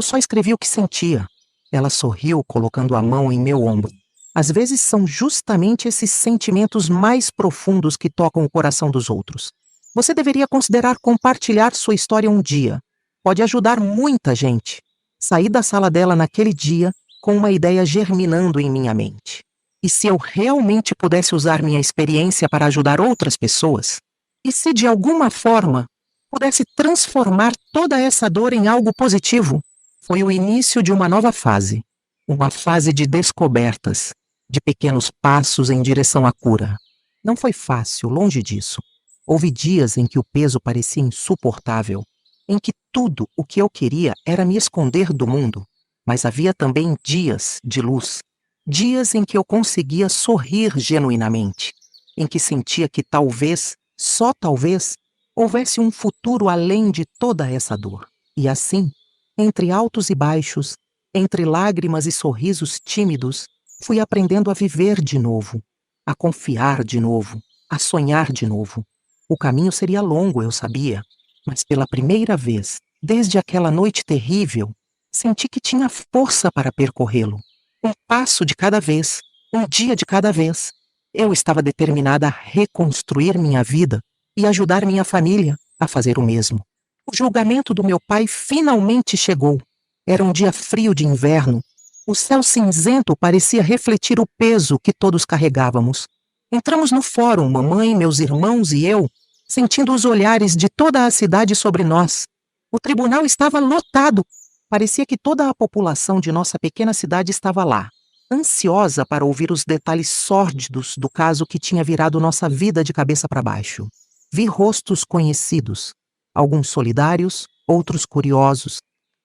só escrevi o que sentia. Ela sorriu, colocando a mão em meu ombro. Às vezes são justamente esses sentimentos mais profundos que tocam o coração dos outros. Você deveria considerar compartilhar sua história um dia. Pode ajudar muita gente. Saí da sala dela naquele dia com uma ideia germinando em minha mente. E se eu realmente pudesse usar minha experiência para ajudar outras pessoas? E se de alguma forma pudesse transformar toda essa dor em algo positivo? Foi o início de uma nova fase. Uma fase de descobertas, de pequenos passos em direção à cura. Não foi fácil, longe disso. Houve dias em que o peso parecia insuportável, em que tudo o que eu queria era me esconder do mundo. Mas havia também dias de luz, dias em que eu conseguia sorrir genuinamente, em que sentia que talvez, só talvez, houvesse um futuro além de toda essa dor. E assim, entre altos e baixos, entre lágrimas e sorrisos tímidos, fui aprendendo a viver de novo, a confiar de novo, a sonhar de novo. O caminho seria longo, eu sabia, mas pela primeira vez, desde aquela noite terrível, senti que tinha força para percorrê-lo. Um passo de cada vez, um dia de cada vez. Eu estava determinada a reconstruir minha vida e ajudar minha família a fazer o mesmo. O julgamento do meu pai finalmente chegou. Era um dia frio de inverno. O céu cinzento parecia refletir o peso que todos carregávamos. Entramos no fórum, mamãe, meus irmãos e eu, sentindo os olhares de toda a cidade sobre nós. O tribunal estava lotado. Parecia que toda a população de nossa pequena cidade estava lá, ansiosa para ouvir os detalhes sórdidos do caso que tinha virado nossa vida de cabeça para baixo. Vi rostos conhecidos, alguns solidários, outros curiosos,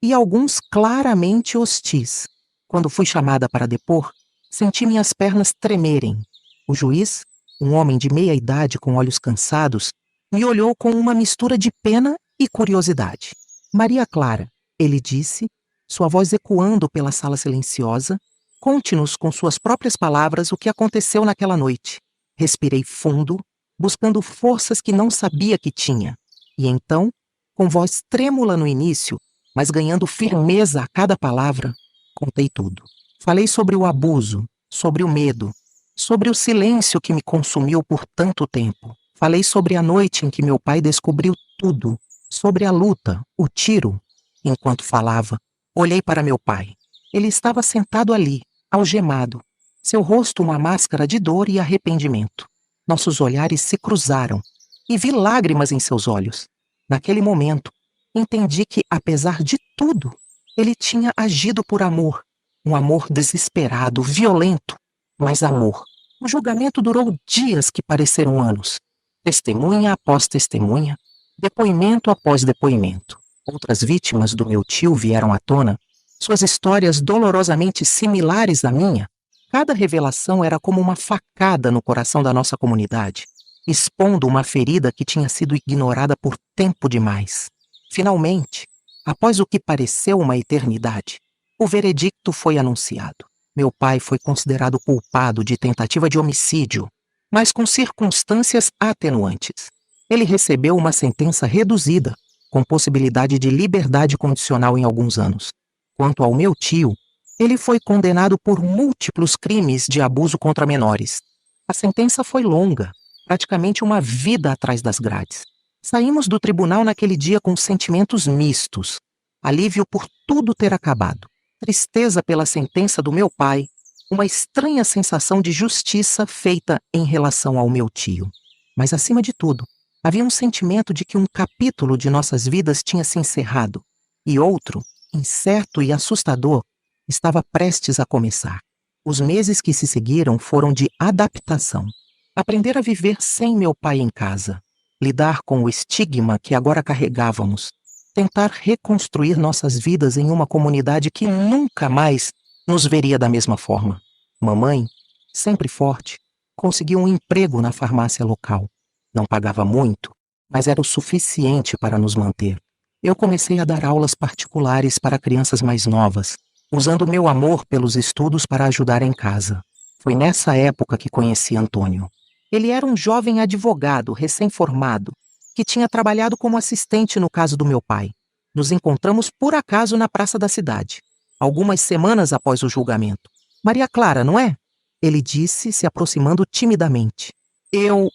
e alguns claramente hostis. Quando fui chamada para depor, senti minhas pernas tremerem. O juiz, um homem de meia idade com olhos cansados, me olhou com uma mistura de pena e curiosidade. Maria Clara, ele disse, sua voz ecoando pela sala silenciosa, conte-nos com suas próprias palavras o que aconteceu naquela noite. Respirei fundo, buscando forças que não sabia que tinha. E então, com voz trêmula no início, mas ganhando firmeza a cada palavra, contei tudo. Falei sobre o abuso, sobre o medo, sobre o silêncio que me consumiu por tanto tempo. Falei sobre a noite em que meu pai descobriu tudo, sobre a luta, o tiro. Enquanto falava, olhei para meu pai. Ele estava sentado ali, algemado, seu rosto uma máscara de dor e arrependimento. Nossos olhares se cruzaram e vi lágrimas em seus olhos. Naquele momento, entendi que, apesar de tudo, ele tinha agido por amor. Um amor desesperado, violento, mas amor. O julgamento durou dias que pareceram anos. Testemunha após testemunha, depoimento após depoimento. Outras vítimas do meu tio vieram à tona, suas histórias dolorosamente similares à minha. Cada revelação era como uma facada no coração da nossa comunidade. expondo uma ferida que tinha sido ignorada por tempo demais. Finalmente, após o que pareceu uma eternidade, o veredicto foi anunciado. Meu pai foi considerado culpado de tentativa de homicídio, mas com circunstâncias atenuantes. Ele recebeu uma sentença reduzida, com possibilidade de liberdade condicional em alguns anos. Quanto ao meu tio, ele foi condenado por múltiplos crimes de abuso contra menores. A sentença foi longa, praticamente uma vida atrás das grades. Saímos do tribunal naquele dia com sentimentos mistos. Alívio por tudo ter acabado, tristeza pela sentença do meu pai, uma estranha sensação de justiça feita em relação ao meu tio. Mas, acima de tudo, havia um sentimento de que um capítulo de nossas vidas tinha se encerrado e outro, incerto e assustador, estava prestes a começar. Os meses que se seguiram foram de adaptação. Aprender a viver sem meu pai em casa, lidar com o estigma que agora carregávamos, tentar reconstruir nossas vidas em uma comunidade que nunca mais nos veria da mesma forma. Mamãe, sempre forte, conseguiu um emprego na farmácia local. Não pagava muito, mas era o suficiente para nos manter. Eu comecei a dar aulas particulares para crianças mais novas, usando meu amor pelos estudos para ajudar em casa. Foi nessa época que conheci Antônio. Ele era um jovem advogado recém-formado, que tinha trabalhado como assistente no caso do meu pai. Nos encontramos por acaso na praça da cidade, algumas semanas após o julgamento. Maria Clara, não é? Ele disse, se aproximando timidamente. Eu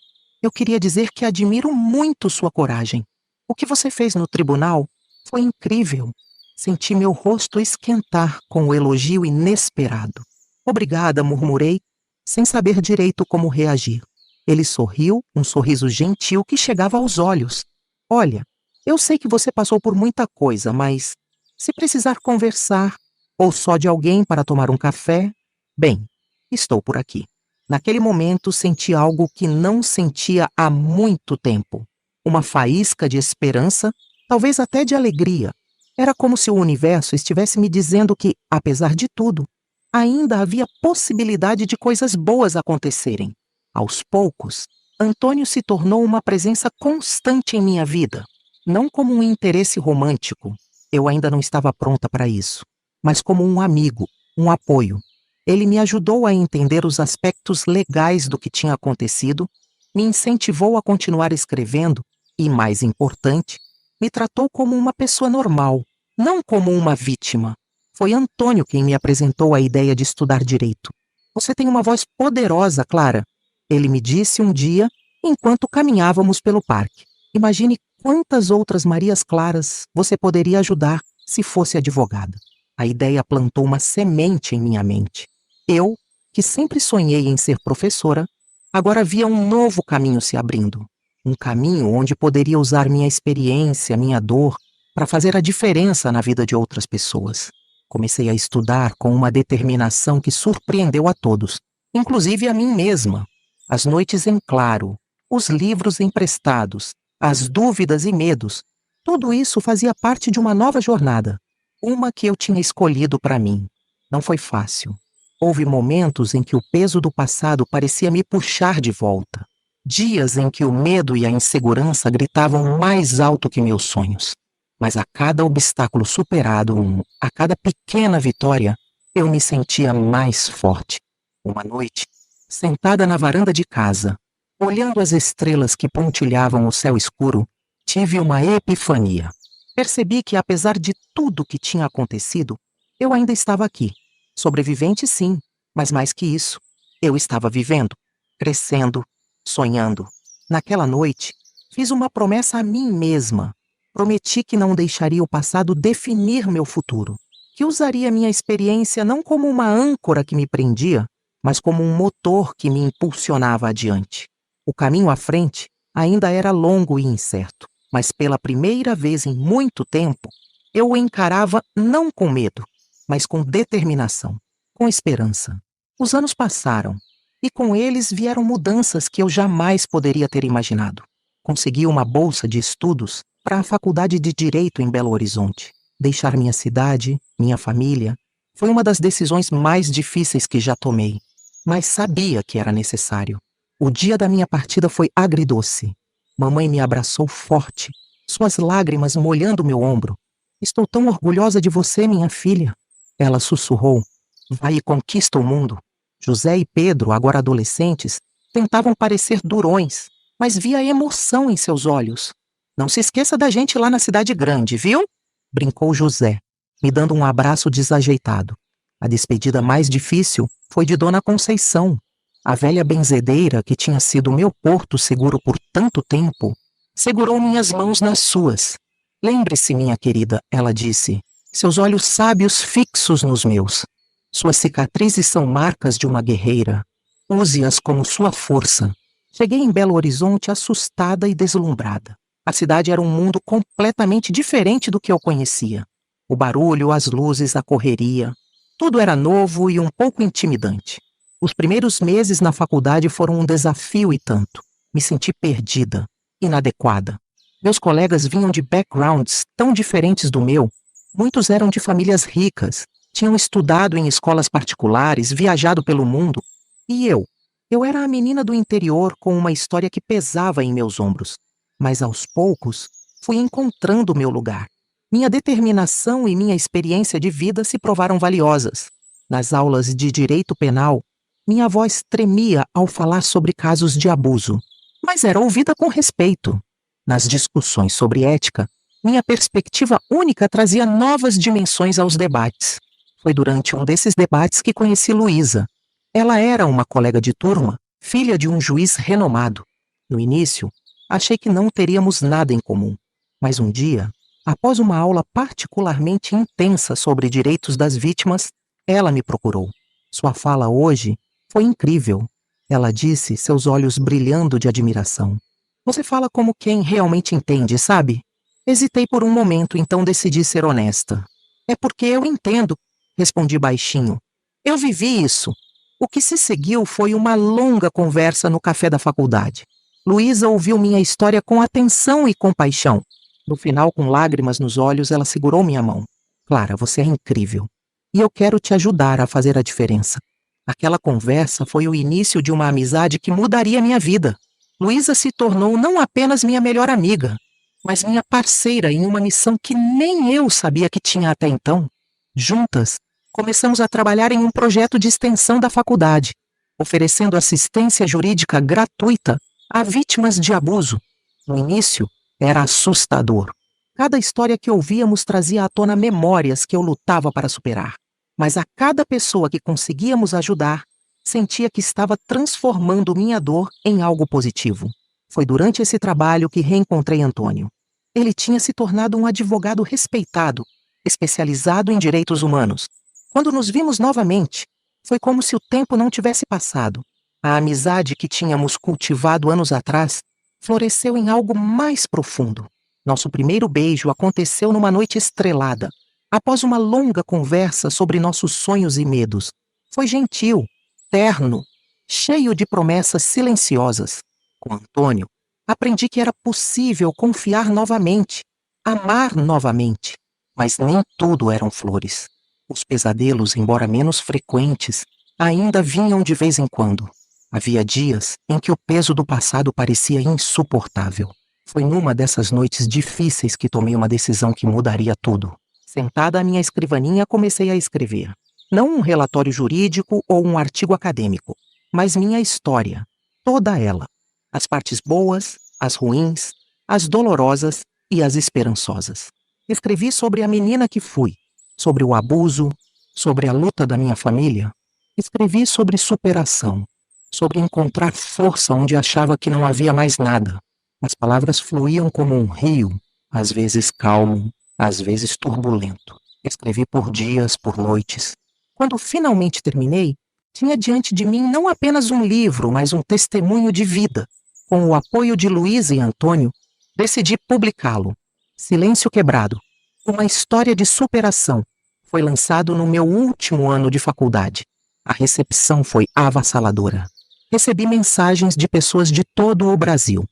queria dizer que admiro muito sua coragem. O que você fez no tribunal foi incrível. Senti meu rosto esquentar com o elogio inesperado. Obrigada, murmurei, sem saber direito como reagir. Ele sorriu, um sorriso gentil que chegava aos olhos. Olha, eu sei que você passou por muita coisa, mas se precisar conversar, ou só de alguém para tomar um café, bem, estou por aqui. Naquele momento senti algo que não sentia há muito tempo. Uma faísca de esperança, talvez até de alegria. Era como se o universo estivesse me dizendo que, apesar de tudo, ainda havia possibilidade de coisas boas acontecerem. Aos poucos, Antônio se tornou uma presença constante em minha vida. Não como um interesse romântico, eu ainda não estava pronta para isso, mas como um amigo, um apoio. Ele me ajudou a entender os aspectos legais do que tinha acontecido, me incentivou a continuar escrevendo e, mais importante, me tratou como uma pessoa normal, não como uma vítima. Foi Antônio quem me apresentou a ideia de estudar direito. Você tem uma voz poderosa, Clara. Ele me disse um dia, enquanto caminhávamos pelo parque. Imagine quantas outras Marias Claras você poderia ajudar se fosse advogada. A ideia plantou uma semente em minha mente. Eu, que sempre sonhei em ser professora, agora via um novo caminho se abrindo. Um caminho onde poderia usar minha experiência, minha dor, para fazer a diferença na vida de outras pessoas. Comecei a estudar com uma determinação que surpreendeu a todos, inclusive a mim mesma. As noites em claro, os livros emprestados, as dúvidas e medos, tudo isso fazia parte de uma nova jornada, uma que eu tinha escolhido para mim. Não foi fácil. Houve momentos em que o peso do passado parecia me puxar de volta. Dias em que o medo e a insegurança gritavam mais alto que meus sonhos. Mas a cada obstáculo superado, a cada pequena vitória, eu me sentia mais forte. Uma noite, sentada na varanda de casa, olhando as estrelas que pontilhavam o céu escuro, tive uma epifania. Percebi que, apesar de tudo que tinha acontecido, eu ainda estava aqui. Sobrevivente, sim, mas mais que isso, eu estava vivendo, crescendo, sonhando. Naquela noite, fiz uma promessa a mim mesma. Prometi que não deixaria o passado definir meu futuro, que usaria minha experiência não como uma âncora que me prendia, mas como um motor que me impulsionava adiante. O caminho à frente ainda era longo e incerto, mas pela primeira vez em muito tempo, eu o encarava não com medo, mas com determinação, com esperança. Os anos passaram, e com eles vieram mudanças que eu jamais poderia ter imaginado. Consegui uma bolsa de estudos para a Faculdade de Direito em Belo Horizonte. Deixar minha cidade, minha família, foi uma das decisões mais difíceis que já tomei, mas sabia que era necessário. O dia da minha partida foi agridoce. Mamãe me abraçou forte, suas lágrimas molhando meu ombro. Estou tão orgulhosa de você, minha filha. Ela sussurrou. Vai e conquista o mundo. José e Pedro, agora adolescentes, tentavam parecer durões, mas via emoção em seus olhos. Não se esqueça da gente lá na cidade grande, viu? Brincou José, me dando um abraço desajeitado. A despedida mais difícil foi de Dona Conceição. A velha benzedeira, que tinha sido meu porto seguro por tanto tempo, segurou minhas mãos nas suas. Lembre-se, minha querida, ela disse, seus olhos sábios fixos nos meus. Suas cicatrizes são marcas de uma guerreira. Use-as como sua força. Cheguei em Belo Horizonte assustada e deslumbrada. A cidade era um mundo completamente diferente do que eu conhecia. O barulho, as luzes, a correria. Tudo era novo e um pouco intimidante. Os primeiros meses na faculdade foram um desafio e tanto. Me senti perdida, inadequada. Meus colegas vinham de backgrounds tão diferentes do meu. Muitos eram de famílias ricas, tinham estudado em escolas particulares, viajado pelo mundo. E eu? Eu era a menina do interior com uma história que pesava em meus ombros. Mas aos poucos, fui encontrando meu lugar. Minha determinação e minha experiência de vida se provaram valiosas. Nas aulas de direito penal, minha voz tremia ao falar sobre casos de abuso, mas era ouvida com respeito. Nas discussões sobre ética, minha perspectiva única trazia novas dimensões aos debates. Foi durante um desses debates que conheci Luísa. Ela era uma colega de turma, filha de um juiz renomado. No início, achei que não teríamos nada em comum. Mas um dia, após uma aula particularmente intensa sobre direitos das vítimas, ela me procurou. Sua fala hoje foi incrível. Ela disse, seus olhos brilhando de admiração. Você fala como quem realmente entende, sabe? Hesitei por um momento, então decidi ser honesta. É porque eu entendo, respondi baixinho. Eu vivi isso. O que se seguiu foi uma longa conversa no café da faculdade. Luísa ouviu minha história com atenção e compaixão. No final, com lágrimas nos olhos, ela segurou minha mão. Clara, você é incrível. E eu quero te ajudar a fazer a diferença. Aquela conversa foi o início de uma amizade que mudaria minha vida. Luísa se tornou não apenas minha melhor amiga, mas minha parceira em uma missão que nem eu sabia que tinha até então. Juntas, começamos a trabalhar em um projeto de extensão da faculdade, oferecendo assistência jurídica gratuita a vítimas de abuso. No início, era assustador. Cada história que ouvíamos trazia à tona memórias que eu lutava para superar. Mas a cada pessoa que conseguíamos ajudar, sentia que estava transformando minha dor em algo positivo. Foi durante esse trabalho que reencontrei Antônio. Ele tinha se tornado um advogado respeitado, especializado em direitos humanos. Quando nos vimos novamente, foi como se o tempo não tivesse passado. A amizade que tínhamos cultivado anos atrás floresceu em algo mais profundo. Nosso primeiro beijo aconteceu numa noite estrelada, após uma longa conversa sobre nossos sonhos e medos. Foi gentil, terno, cheio de promessas silenciosas. Com Antônio, aprendi que era possível confiar novamente, amar novamente. Mas nem tudo eram flores. Os pesadelos, embora menos frequentes, ainda vinham de vez em quando. Havia dias em que o peso do passado parecia insuportável. Foi numa dessas noites difíceis que tomei uma decisão que mudaria tudo. Sentada à minha escrivaninha, comecei a escrever. Não um relatório jurídico ou um artigo acadêmico, mas minha história, toda ela. As partes boas, as ruins, as dolorosas e as esperançosas. Escrevi sobre a menina que fui, sobre o abuso, sobre a luta da minha família. Escrevi sobre superação, sobre encontrar força onde achava que não havia mais nada. As palavras fluíam como um rio, às vezes calmo, às vezes turbulento. Escrevi por dias, por noites. Quando finalmente terminei, tinha diante de mim não apenas um livro, mas um testemunho de vida. Com o apoio de Luísa e Antônio, decidi publicá-lo. Silêncio Quebrado, uma história de superação, foi lançado no meu último ano de faculdade. A recepção foi avassaladora. Recebi mensagens de pessoas de todo o Brasil.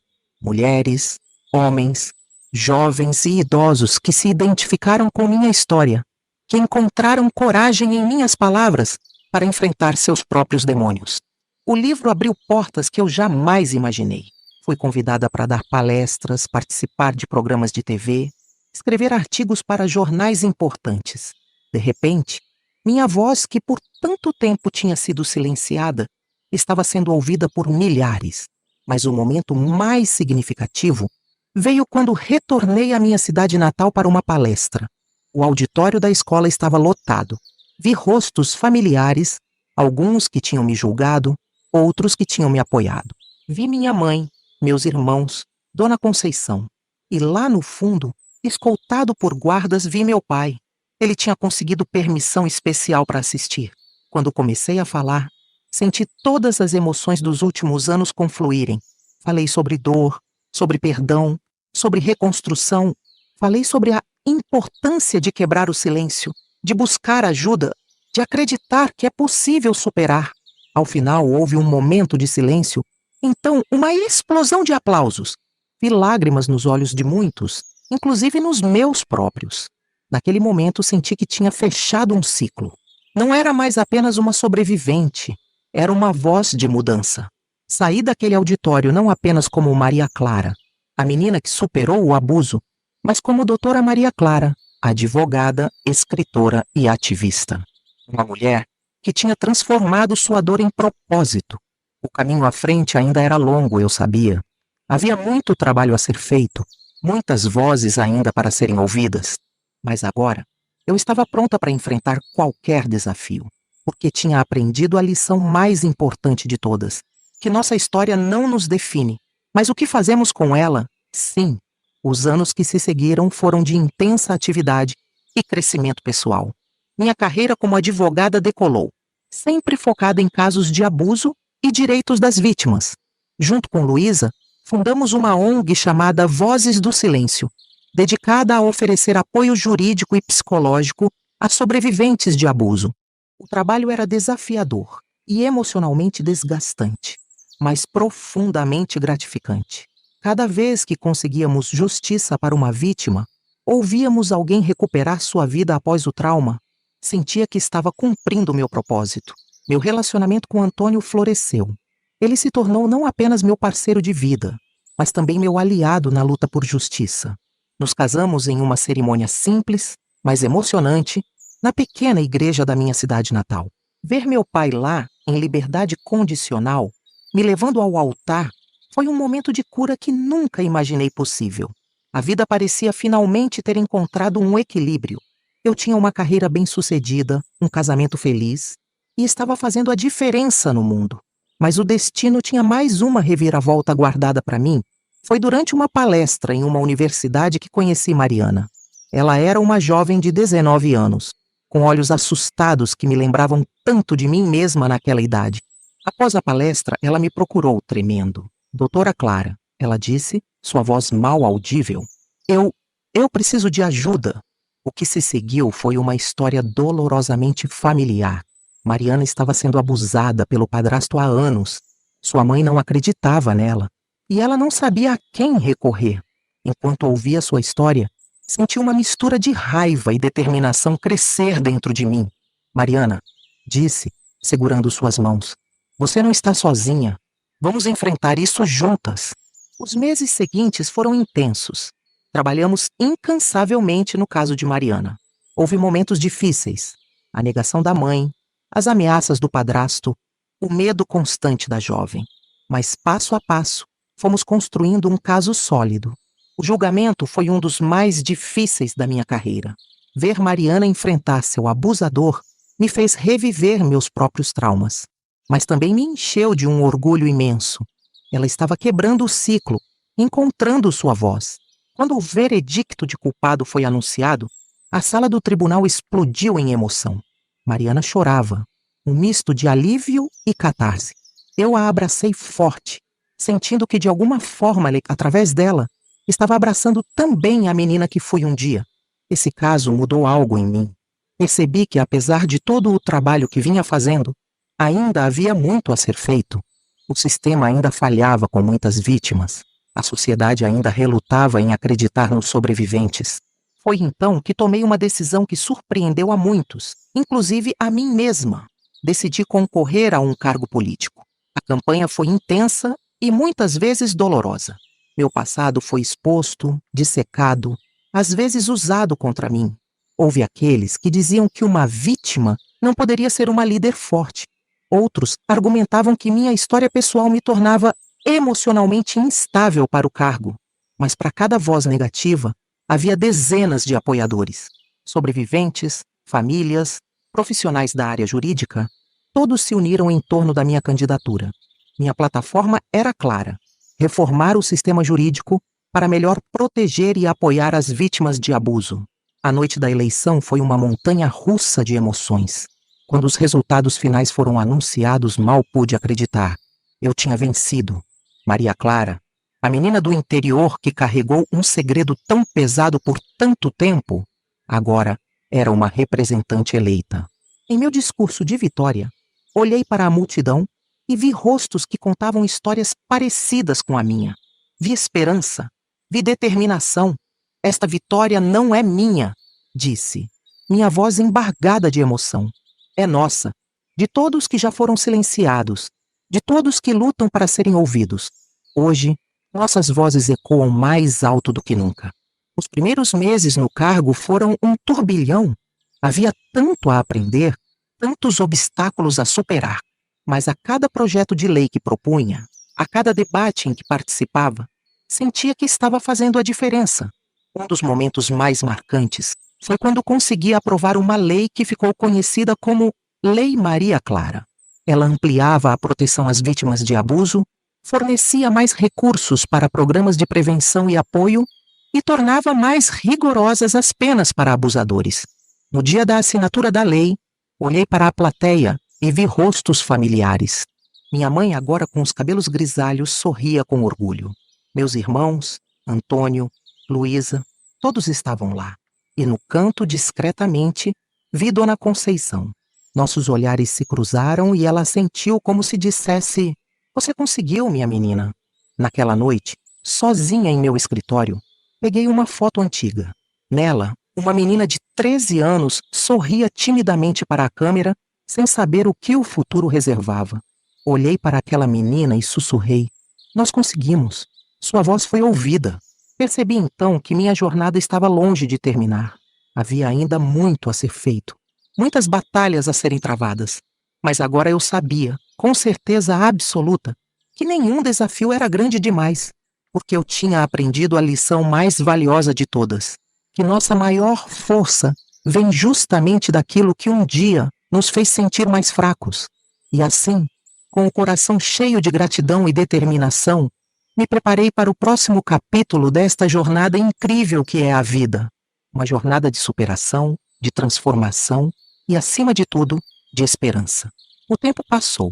Mulheres, homens, jovens e idosos que se identificaram com minha história, que encontraram coragem em minhas palavras para enfrentar seus próprios demônios. O livro abriu portas que eu jamais imaginei. Fui convidada para dar palestras, participar de programas de TV, escrever artigos para jornais importantes. De repente, minha voz, que por tanto tempo tinha sido silenciada, estava sendo ouvida por milhares. Mas o momento mais significativo veio quando retornei à minha cidade natal para uma palestra. O auditório da escola estava lotado. Vi rostos familiares, alguns que tinham me julgado, outros que tinham me apoiado. Vi minha mãe, meus irmãos, Dona Conceição. E lá no fundo, escoltado por guardas, vi meu pai. Ele tinha conseguido permissão especial para assistir. Quando comecei a falar, senti todas as emoções dos últimos anos confluírem. Falei sobre dor, sobre perdão, sobre reconstrução. Falei sobre a importância de quebrar o silêncio, de buscar ajuda, de acreditar que é possível superar. Ao final, houve um momento de silêncio, então uma explosão de aplausos. Vi lágrimas nos olhos de muitos, inclusive nos meus próprios. Naquele momento, senti que tinha fechado um ciclo. Não era mais apenas uma sobrevivente, era uma voz de mudança. Saí daquele auditório não apenas como Maria Clara, a menina que superou o abuso, mas como doutora Maria Clara, advogada, escritora e ativista. Uma mulher que tinha transformado sua dor em propósito. O caminho à frente ainda era longo, eu sabia. Havia muito trabalho a ser feito, muitas vozes ainda para serem ouvidas. Mas agora, eu estava pronta para enfrentar qualquer desafio, porque tinha aprendido a lição mais importante de todas, que nossa história não nos define, mas o que fazemos com ela, sim. Os anos que se seguiram foram de intensa atividade e crescimento pessoal. Minha carreira como advogada decolou, sempre focada em casos de abuso e direitos das vítimas. Junto com Luísa, fundamos uma ONG chamada Vozes do Silêncio, dedicada a oferecer apoio jurídico e psicológico a sobreviventes de abuso. O trabalho era desafiador e emocionalmente desgastante, mas profundamente gratificante. Cada vez que conseguíamos justiça para uma vítima, ou víamos alguém recuperar sua vida após o trauma, sentia que estava cumprindo meu propósito. Meu relacionamento com Antônio floresceu. Ele se tornou não apenas meu parceiro de vida, mas também meu aliado na luta por justiça. Nos casamos em uma cerimônia simples, mas emocionante, na pequena igreja da minha cidade natal. Ver meu pai lá, em liberdade condicional, me levando ao altar, foi um momento de cura que nunca imaginei possível. A vida parecia finalmente ter encontrado um equilíbrio. Eu tinha uma carreira bem-sucedida, um casamento feliz, e estava fazendo a diferença no mundo. Mas o destino tinha mais uma reviravolta guardada para mim. Foi durante uma palestra em uma universidade que conheci Mariana. Ela era uma jovem de 19 anos, com olhos assustados que me lembravam tanto de mim mesma naquela idade. Após a palestra, ela me procurou tremendo. Doutora Clara, ela disse, sua voz mal audível. Eu preciso de ajuda. O que se seguiu foi uma história dolorosamente familiar. Mariana estava sendo abusada pelo padrasto há anos. Sua mãe não acreditava nela. E ela não sabia a quem recorrer. Enquanto ouvia sua história, senti uma mistura de raiva e determinação crescer dentro de mim. Mariana, disse, segurando suas mãos, você não está sozinha. Vamos enfrentar isso juntas. Os meses seguintes foram intensos. Trabalhamos incansavelmente no caso de Mariana. Houve momentos difíceis. A negação da mãe, as ameaças do padrasto, o medo constante da jovem. Mas passo a passo, fomos construindo um caso sólido. O julgamento foi um dos mais difíceis da minha carreira. Ver Mariana enfrentar seu abusador me fez reviver meus próprios traumas. Mas também me encheu de um orgulho imenso. Ela estava quebrando o ciclo, encontrando sua voz. Quando o veredicto de culpado foi anunciado, a sala do tribunal explodiu em emoção. Mariana chorava, um misto de alívio e catarse. Eu a abracei forte, sentindo que de alguma forma, através dela, estava abraçando também a menina que fui um dia. Esse caso mudou algo em mim. Percebi que, apesar de todo o trabalho que vinha fazendo, ainda havia muito a ser feito. O sistema ainda falhava com muitas vítimas. A sociedade ainda relutava em acreditar nos sobreviventes. Foi então que tomei uma decisão que surpreendeu a muitos, inclusive a mim mesma. Decidi concorrer a um cargo político. A campanha foi intensa e muitas vezes dolorosa. Meu passado foi exposto, dissecado, às vezes usado contra mim. Houve aqueles que diziam que uma vítima não poderia ser uma líder forte. Outros argumentavam que minha história pessoal me tornava emocionalmente instável para o cargo. Mas para cada voz negativa, havia dezenas de apoiadores. Sobreviventes, famílias, profissionais da área jurídica, todos se uniram em torno da minha candidatura. Minha plataforma era clara: reformar o sistema jurídico para melhor proteger e apoiar as vítimas de abuso. A noite da eleição foi uma montanha russa de emoções. Quando os resultados finais foram anunciados, mal pude acreditar. Eu tinha vencido. Maria Clara, a menina do interior que carregou um segredo tão pesado por tanto tempo, agora era uma representante eleita. Em meu discurso de vitória, olhei para a multidão e vi rostos que contavam histórias parecidas com a minha. Vi esperança, vi determinação. Esta vitória não é minha, disse, minha voz embargada de emoção. É nossa, de todos que já foram silenciados, de todos que lutam para serem ouvidos. Hoje, nossas vozes ecoam mais alto do que nunca. Os primeiros meses no cargo foram um turbilhão. Havia tanto a aprender, tantos obstáculos a superar. Mas a cada projeto de lei que propunha, a cada debate em que participava, sentia que estava fazendo a diferença. Um dos momentos mais marcantes foi quando consegui aprovar uma lei que ficou conhecida como Lei Maria Clara. Ela ampliava a proteção às vítimas de abuso, fornecia mais recursos para programas de prevenção e apoio e tornava mais rigorosas as penas para abusadores. No dia da assinatura da lei, olhei para a plateia e vi rostos familiares. Minha mãe, agora com os cabelos grisalhos, sorria com orgulho. Meus irmãos, Antônio, Luísa, todos estavam lá. E no canto, discretamente, vi Dona Conceição. Nossos olhares se cruzaram e ela assentiu como se dissesse: "Você conseguiu, minha menina." Naquela noite, sozinha em meu escritório, peguei uma foto antiga. Nela, uma menina de 13 anos sorria timidamente para a câmera, sem saber o que o futuro reservava. Olhei para aquela menina e sussurrei: "Nós conseguimos." Sua voz foi ouvida. Percebi então que minha jornada estava longe de terminar. Havia ainda muito a ser feito, muitas batalhas a serem travadas. Mas agora eu sabia, com certeza absoluta, que nenhum desafio era grande demais, porque eu tinha aprendido a lição mais valiosa de todas: que nossa maior força vem justamente daquilo que um dia nos fez sentir mais fracos. E assim, com o coração cheio de gratidão e determinação, me preparei para o próximo capítulo desta jornada incrível que é a vida. Uma jornada de superação, de transformação e, acima de tudo, de esperança. O tempo passou,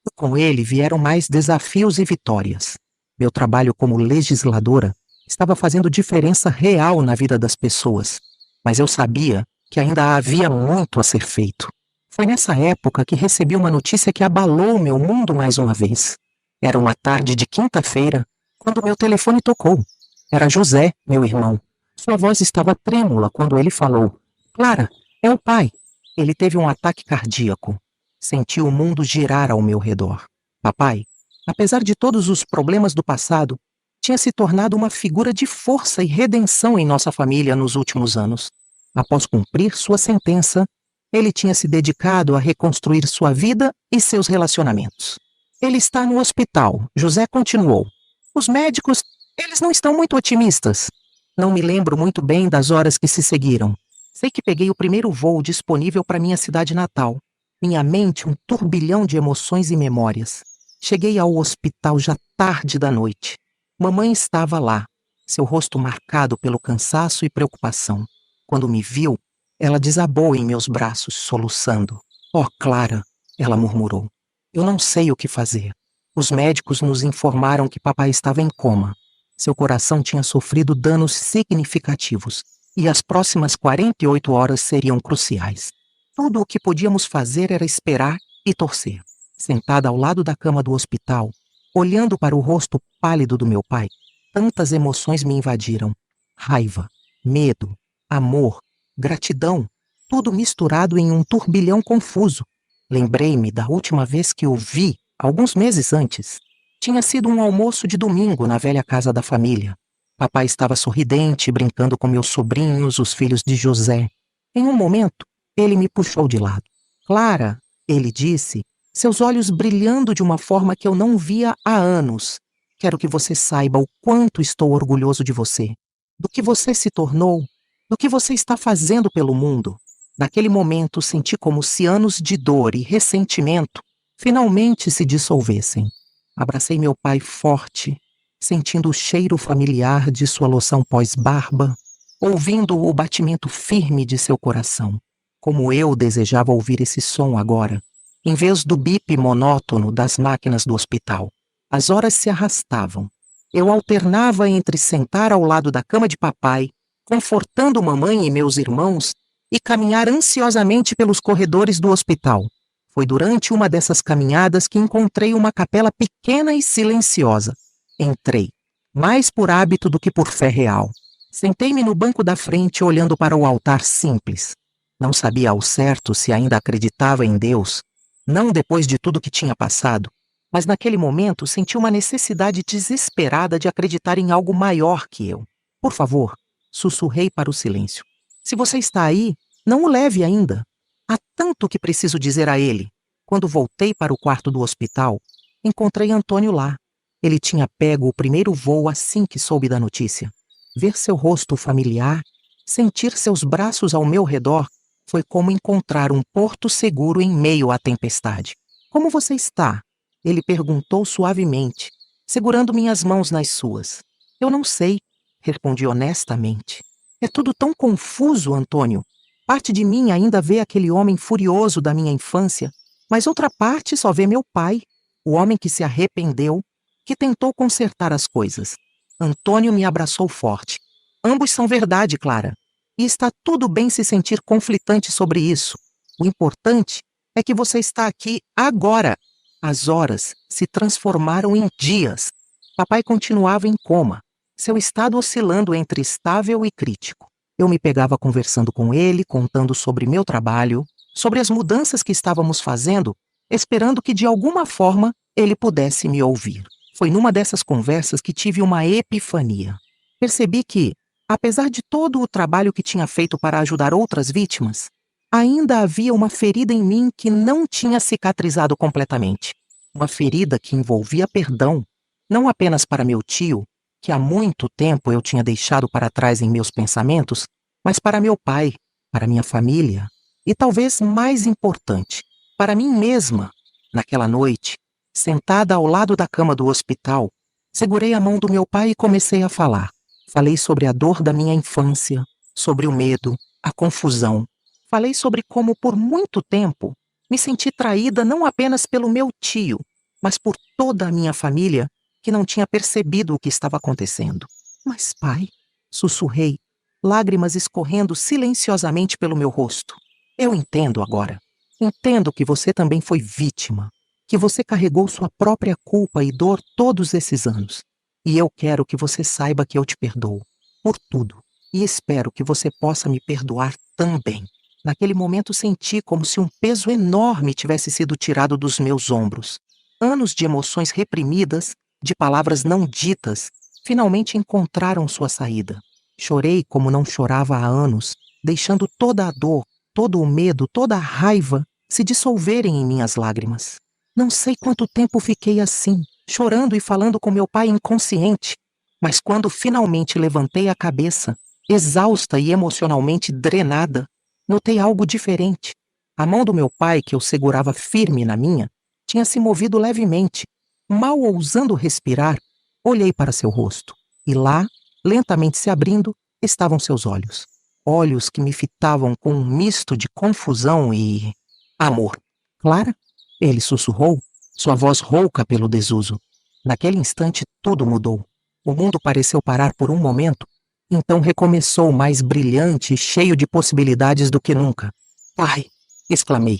e com ele vieram mais desafios e vitórias. Meu trabalho como legisladora estava fazendo diferença real na vida das pessoas, mas eu sabia que ainda havia muito a ser feito. Foi nessa época que recebi uma notícia que abalou meu mundo mais uma vez. Era uma tarde de quinta-feira, quando meu telefone tocou. Era José, meu irmão. Sua voz estava trêmula quando ele falou: "Clara, é o pai." Ele teve um ataque cardíaco. Senti o mundo girar ao meu redor. Papai, apesar de todos os problemas do passado, tinha se tornado uma figura de força e redenção em nossa família nos últimos anos. Após cumprir sua sentença, ele tinha se dedicado a reconstruir sua vida e seus relacionamentos. "Ele está no hospital", José continuou. "Os médicos, eles não estão muito otimistas." Não me lembro muito bem das horas que se seguiram. Sei que peguei o primeiro voo disponível para minha cidade natal. Minha mente um turbilhão de emoções e memórias. Cheguei ao hospital já tarde da noite. Mamãe estava lá, seu rosto marcado pelo cansaço e preocupação. Quando me viu, ela desabou em meus braços, soluçando. "Oh, Clara," ela murmurou, "eu não sei o que fazer. Os médicos nos informaram que papai estava em coma. Seu coração tinha sofrido danos significativos e as próximas 48 horas seriam cruciais. Tudo o que podíamos fazer era esperar e torcer." Sentada ao lado da cama do hospital, olhando para o rosto pálido do meu pai, tantas emoções me invadiram. Raiva, medo, amor, gratidão, tudo misturado em um turbilhão confuso. Lembrei-me da última vez que o vi Alguns meses antes, tinha sido um almoço de domingo na velha casa da família. Papai estava sorridente, brincando com meus sobrinhos, os filhos de José. Em um momento, ele me puxou de lado. Clara, ele disse, seus olhos brilhando de uma forma que eu não via há anos. Quero que você saiba o quanto estou orgulhoso de você, do que você se tornou, do que você está fazendo pelo mundo. Naquele momento, senti como se anos de dor e ressentimento finalmente se dissolvessem. Abracei meu pai forte, sentindo o cheiro familiar de sua loção pós-barba, ouvindo o batimento firme de seu coração. Como eu desejava ouvir esse som agora, em vez do bip monótono das máquinas do hospital. As horas se arrastavam. Eu alternava entre sentar ao lado da cama de papai, confortando mamãe e meus irmãos, e caminhar ansiosamente pelos corredores do hospital. Foi durante uma dessas caminhadas que encontrei uma capela pequena e silenciosa. Entrei, mais por hábito do que por fé real. Sentei-me no banco da frente olhando para o altar simples. Não sabia ao certo se ainda acreditava em Deus, não depois de tudo que tinha passado, mas naquele momento senti uma necessidade desesperada de acreditar em algo maior que eu. Por favor, sussurrei para o silêncio. Se você está aí, não o leve ainda. Há tanto que preciso dizer a ele. Quando voltei para o quarto do hospital, encontrei Antônio lá. Ele tinha pego o primeiro voo assim que soube da notícia. Ver seu rosto familiar, sentir seus braços ao meu redor, foi como encontrar um porto seguro em meio à tempestade. Como você está? Ele perguntou suavemente, segurando minhas mãos nas suas. Eu não sei, respondi honestamente. É tudo tão confuso, Antônio. Parte de mim ainda vê aquele homem furioso da minha infância, mas outra parte só vê meu pai, o homem que se arrependeu, que tentou consertar as coisas. Antônio me abraçou forte. Ambos são verdade, Clara. E está tudo bem se sentir conflitante sobre isso. O importante é que você está aqui agora. As horas se transformaram em dias. Papai continuava em coma, seu estado oscilando entre estável e crítico. Eu me pegava conversando com ele, contando sobre meu trabalho, sobre as mudanças que estávamos fazendo, esperando que de alguma forma ele pudesse me ouvir. Foi numa dessas conversas que tive uma epifania. Percebi que, apesar de todo o trabalho que tinha feito para ajudar outras vítimas, ainda havia uma ferida em mim que não tinha cicatrizado completamente. Uma ferida que envolvia perdão, não apenas para meu tio, que há muito tempo eu tinha deixado para trás em meus pensamentos, mas para meu pai, para minha família e, talvez mais importante, para mim mesma. Naquela noite, sentada ao lado da cama do hospital, segurei a mão do meu pai e comecei a falar. Falei sobre a dor da minha infância, sobre o medo, a confusão. Falei sobre como, por muito tempo, me senti traída não apenas pelo meu tio, mas por toda a minha família, que não tinha percebido o que estava acontecendo. Mas, pai, sussurrei, lágrimas escorrendo silenciosamente pelo meu rosto. Eu entendo agora. Entendo que você também foi vítima, que você carregou sua própria culpa e dor todos esses anos. E eu quero que você saiba que eu te perdoo por tudo. E espero que você possa me perdoar também. Naquele momento senti como se um peso enorme tivesse sido tirado dos meus ombros. Anos de emoções reprimidas, de palavras não ditas, finalmente encontraram sua saída. Chorei como não chorava há anos, deixando toda a dor, todo o medo, toda a raiva se dissolverem em minhas lágrimas. Não sei quanto tempo fiquei assim, chorando e falando com meu pai inconsciente, mas quando finalmente levantei a cabeça, exausta e emocionalmente drenada, notei algo diferente. A mão do meu pai, que eu segurava firme na minha, tinha se movido levemente. Mal ousando respirar, olhei para seu rosto, e lá, lentamente se abrindo, estavam seus olhos. Olhos que me fitavam com um misto de confusão e amor. Clara? Ele sussurrou, sua voz rouca pelo desuso. Naquele instante tudo mudou. O mundo pareceu parar por um momento, então recomeçou mais brilhante e cheio de possibilidades do que nunca. Pai! Exclamei,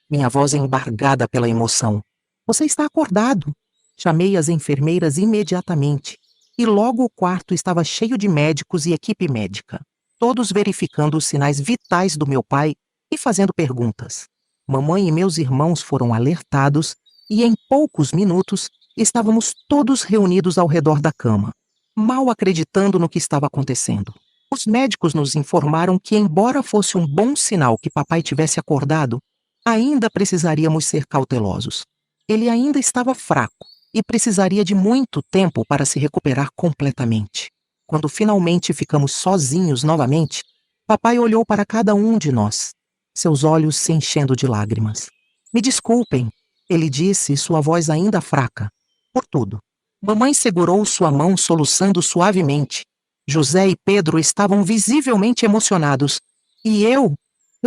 minha voz embargada pela emoção. Você está acordado! Chamei as enfermeiras imediatamente, e logo o quarto estava cheio de médicos e equipe médica, todos verificando os sinais vitais do meu pai e fazendo perguntas. Mamãe e meus irmãos foram alertados e em poucos minutos estávamos todos reunidos ao redor da cama, mal acreditando no que estava acontecendo. Os médicos nos informaram que, embora fosse um bom sinal que papai tivesse acordado, ainda precisaríamos ser cautelosos. Ele ainda estava fraco e precisaria de muito tempo para se recuperar completamente. Quando finalmente ficamos sozinhos novamente, papai olhou para cada um de nós, seus olhos se enchendo de lágrimas. Me desculpem, ele disse, sua voz ainda fraca, por tudo. Mamãe segurou sua mão soluçando suavemente. José e Pedro estavam visivelmente emocionados. E eu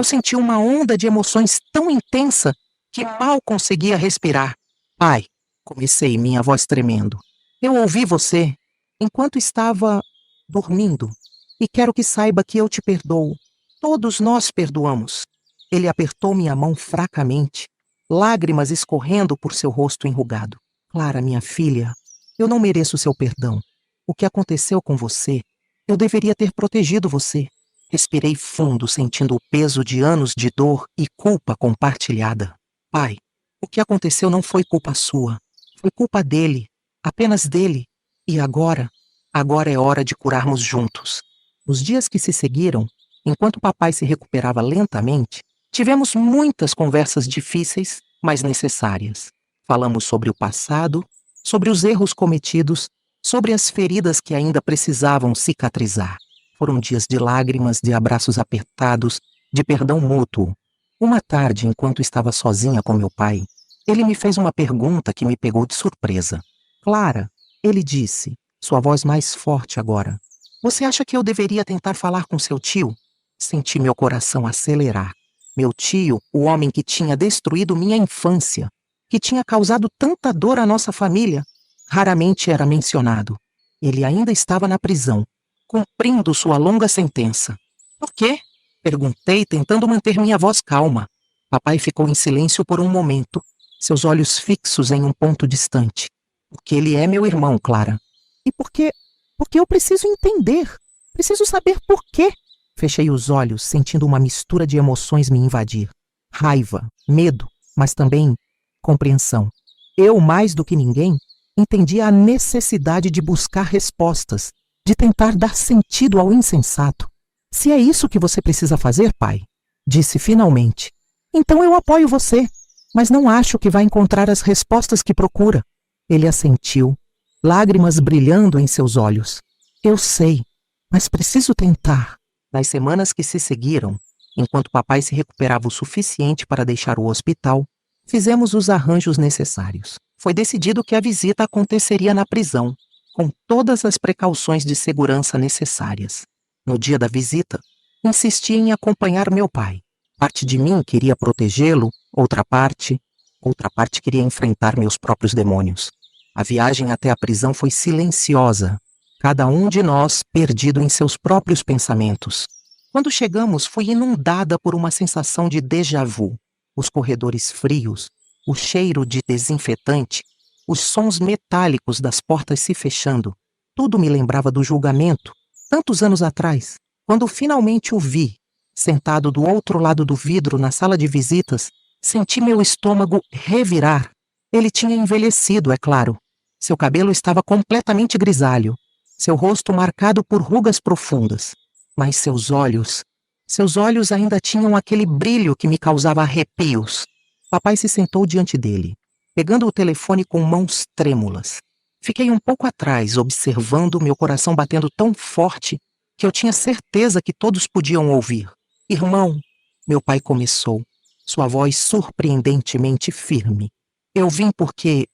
senti uma onda de emoções tão intensa que mal conseguia respirar. Pai, comecei, minha voz tremendo. Eu ouvi você enquanto estava dormindo. E quero que saiba que eu te perdoo. Todos nós perdoamos. Ele apertou minha mão fracamente, lágrimas escorrendo por seu rosto enrugado. Clara, minha filha, eu não mereço seu perdão. O que aconteceu com você? Eu deveria ter protegido você. Respirei fundo, sentindo o peso de anos de dor e culpa compartilhada. Pai, o que aconteceu não foi culpa sua. Foi culpa dele, apenas dele. E agora é hora de curarmos juntos. Nos dias que se seguiram, enquanto papai se recuperava lentamente, tivemos muitas conversas difíceis, mas necessárias. Falamos sobre o passado, sobre os erros cometidos, sobre as feridas que ainda precisavam cicatrizar. Foram dias de lágrimas, de abraços apertados, de perdão mútuo. Uma tarde, enquanto estava sozinha com meu pai, ele me fez uma pergunta que me pegou de surpresa. Clara, ele disse, sua voz mais forte agora, você acha que eu deveria tentar falar com seu tio? Senti meu coração acelerar. Meu tio, o homem que tinha destruído minha infância, que tinha causado tanta dor à nossa família, raramente era mencionado. Ele ainda estava na prisão, cumprindo sua longa sentença. Por quê? Perguntei, tentando manter minha voz calma. Papai ficou em silêncio por um momento, seus olhos fixos em um ponto distante. Porque ele é meu irmão, Clara. E porque eu preciso entender. Preciso saber por quê. Fechei os olhos, sentindo uma mistura de emoções me invadir. Raiva, medo, mas também compreensão. Eu, mais do que ninguém, entendia a necessidade de buscar respostas, de tentar dar sentido ao insensato. Se é isso que você precisa fazer, pai, disse finalmente, então eu apoio você, mas não acho que vai encontrar as respostas que procura. Ele assentiu, lágrimas brilhando em seus olhos. Eu sei, mas preciso tentar. Nas semanas que se seguiram, enquanto papai se recuperava o suficiente para deixar o hospital, fizemos os arranjos necessários. Foi decidido que a visita aconteceria na prisão, com todas as precauções de segurança necessárias. No dia da visita, insisti em acompanhar meu pai. Parte de mim queria protegê-lo, outra parte queria enfrentar meus próprios demônios. A viagem até a prisão foi silenciosa, cada um de nós perdido em seus próprios pensamentos. Quando chegamos, fui inundada por uma sensação de déjà vu. Os corredores frios, o cheiro de desinfetante, os sons metálicos das portas se fechando, tudo me lembrava do julgamento, tantos anos atrás, quando finalmente o vi, sentado do outro lado do vidro na sala de visitas, senti meu estômago revirar. Ele tinha envelhecido, é claro. Seu cabelo estava completamente grisalho, seu rosto marcado por rugas profundas, mas seus olhos ainda tinham aquele brilho que me causava arrepios. Papai se sentou diante dele, pegando o telefone com mãos trêmulas. Fiquei um pouco atrás, observando, meu coração batendo tão forte que eu tinha certeza que todos podiam ouvir. Irmão, meu pai começou, sua voz surpreendentemente firme. Eu vim porque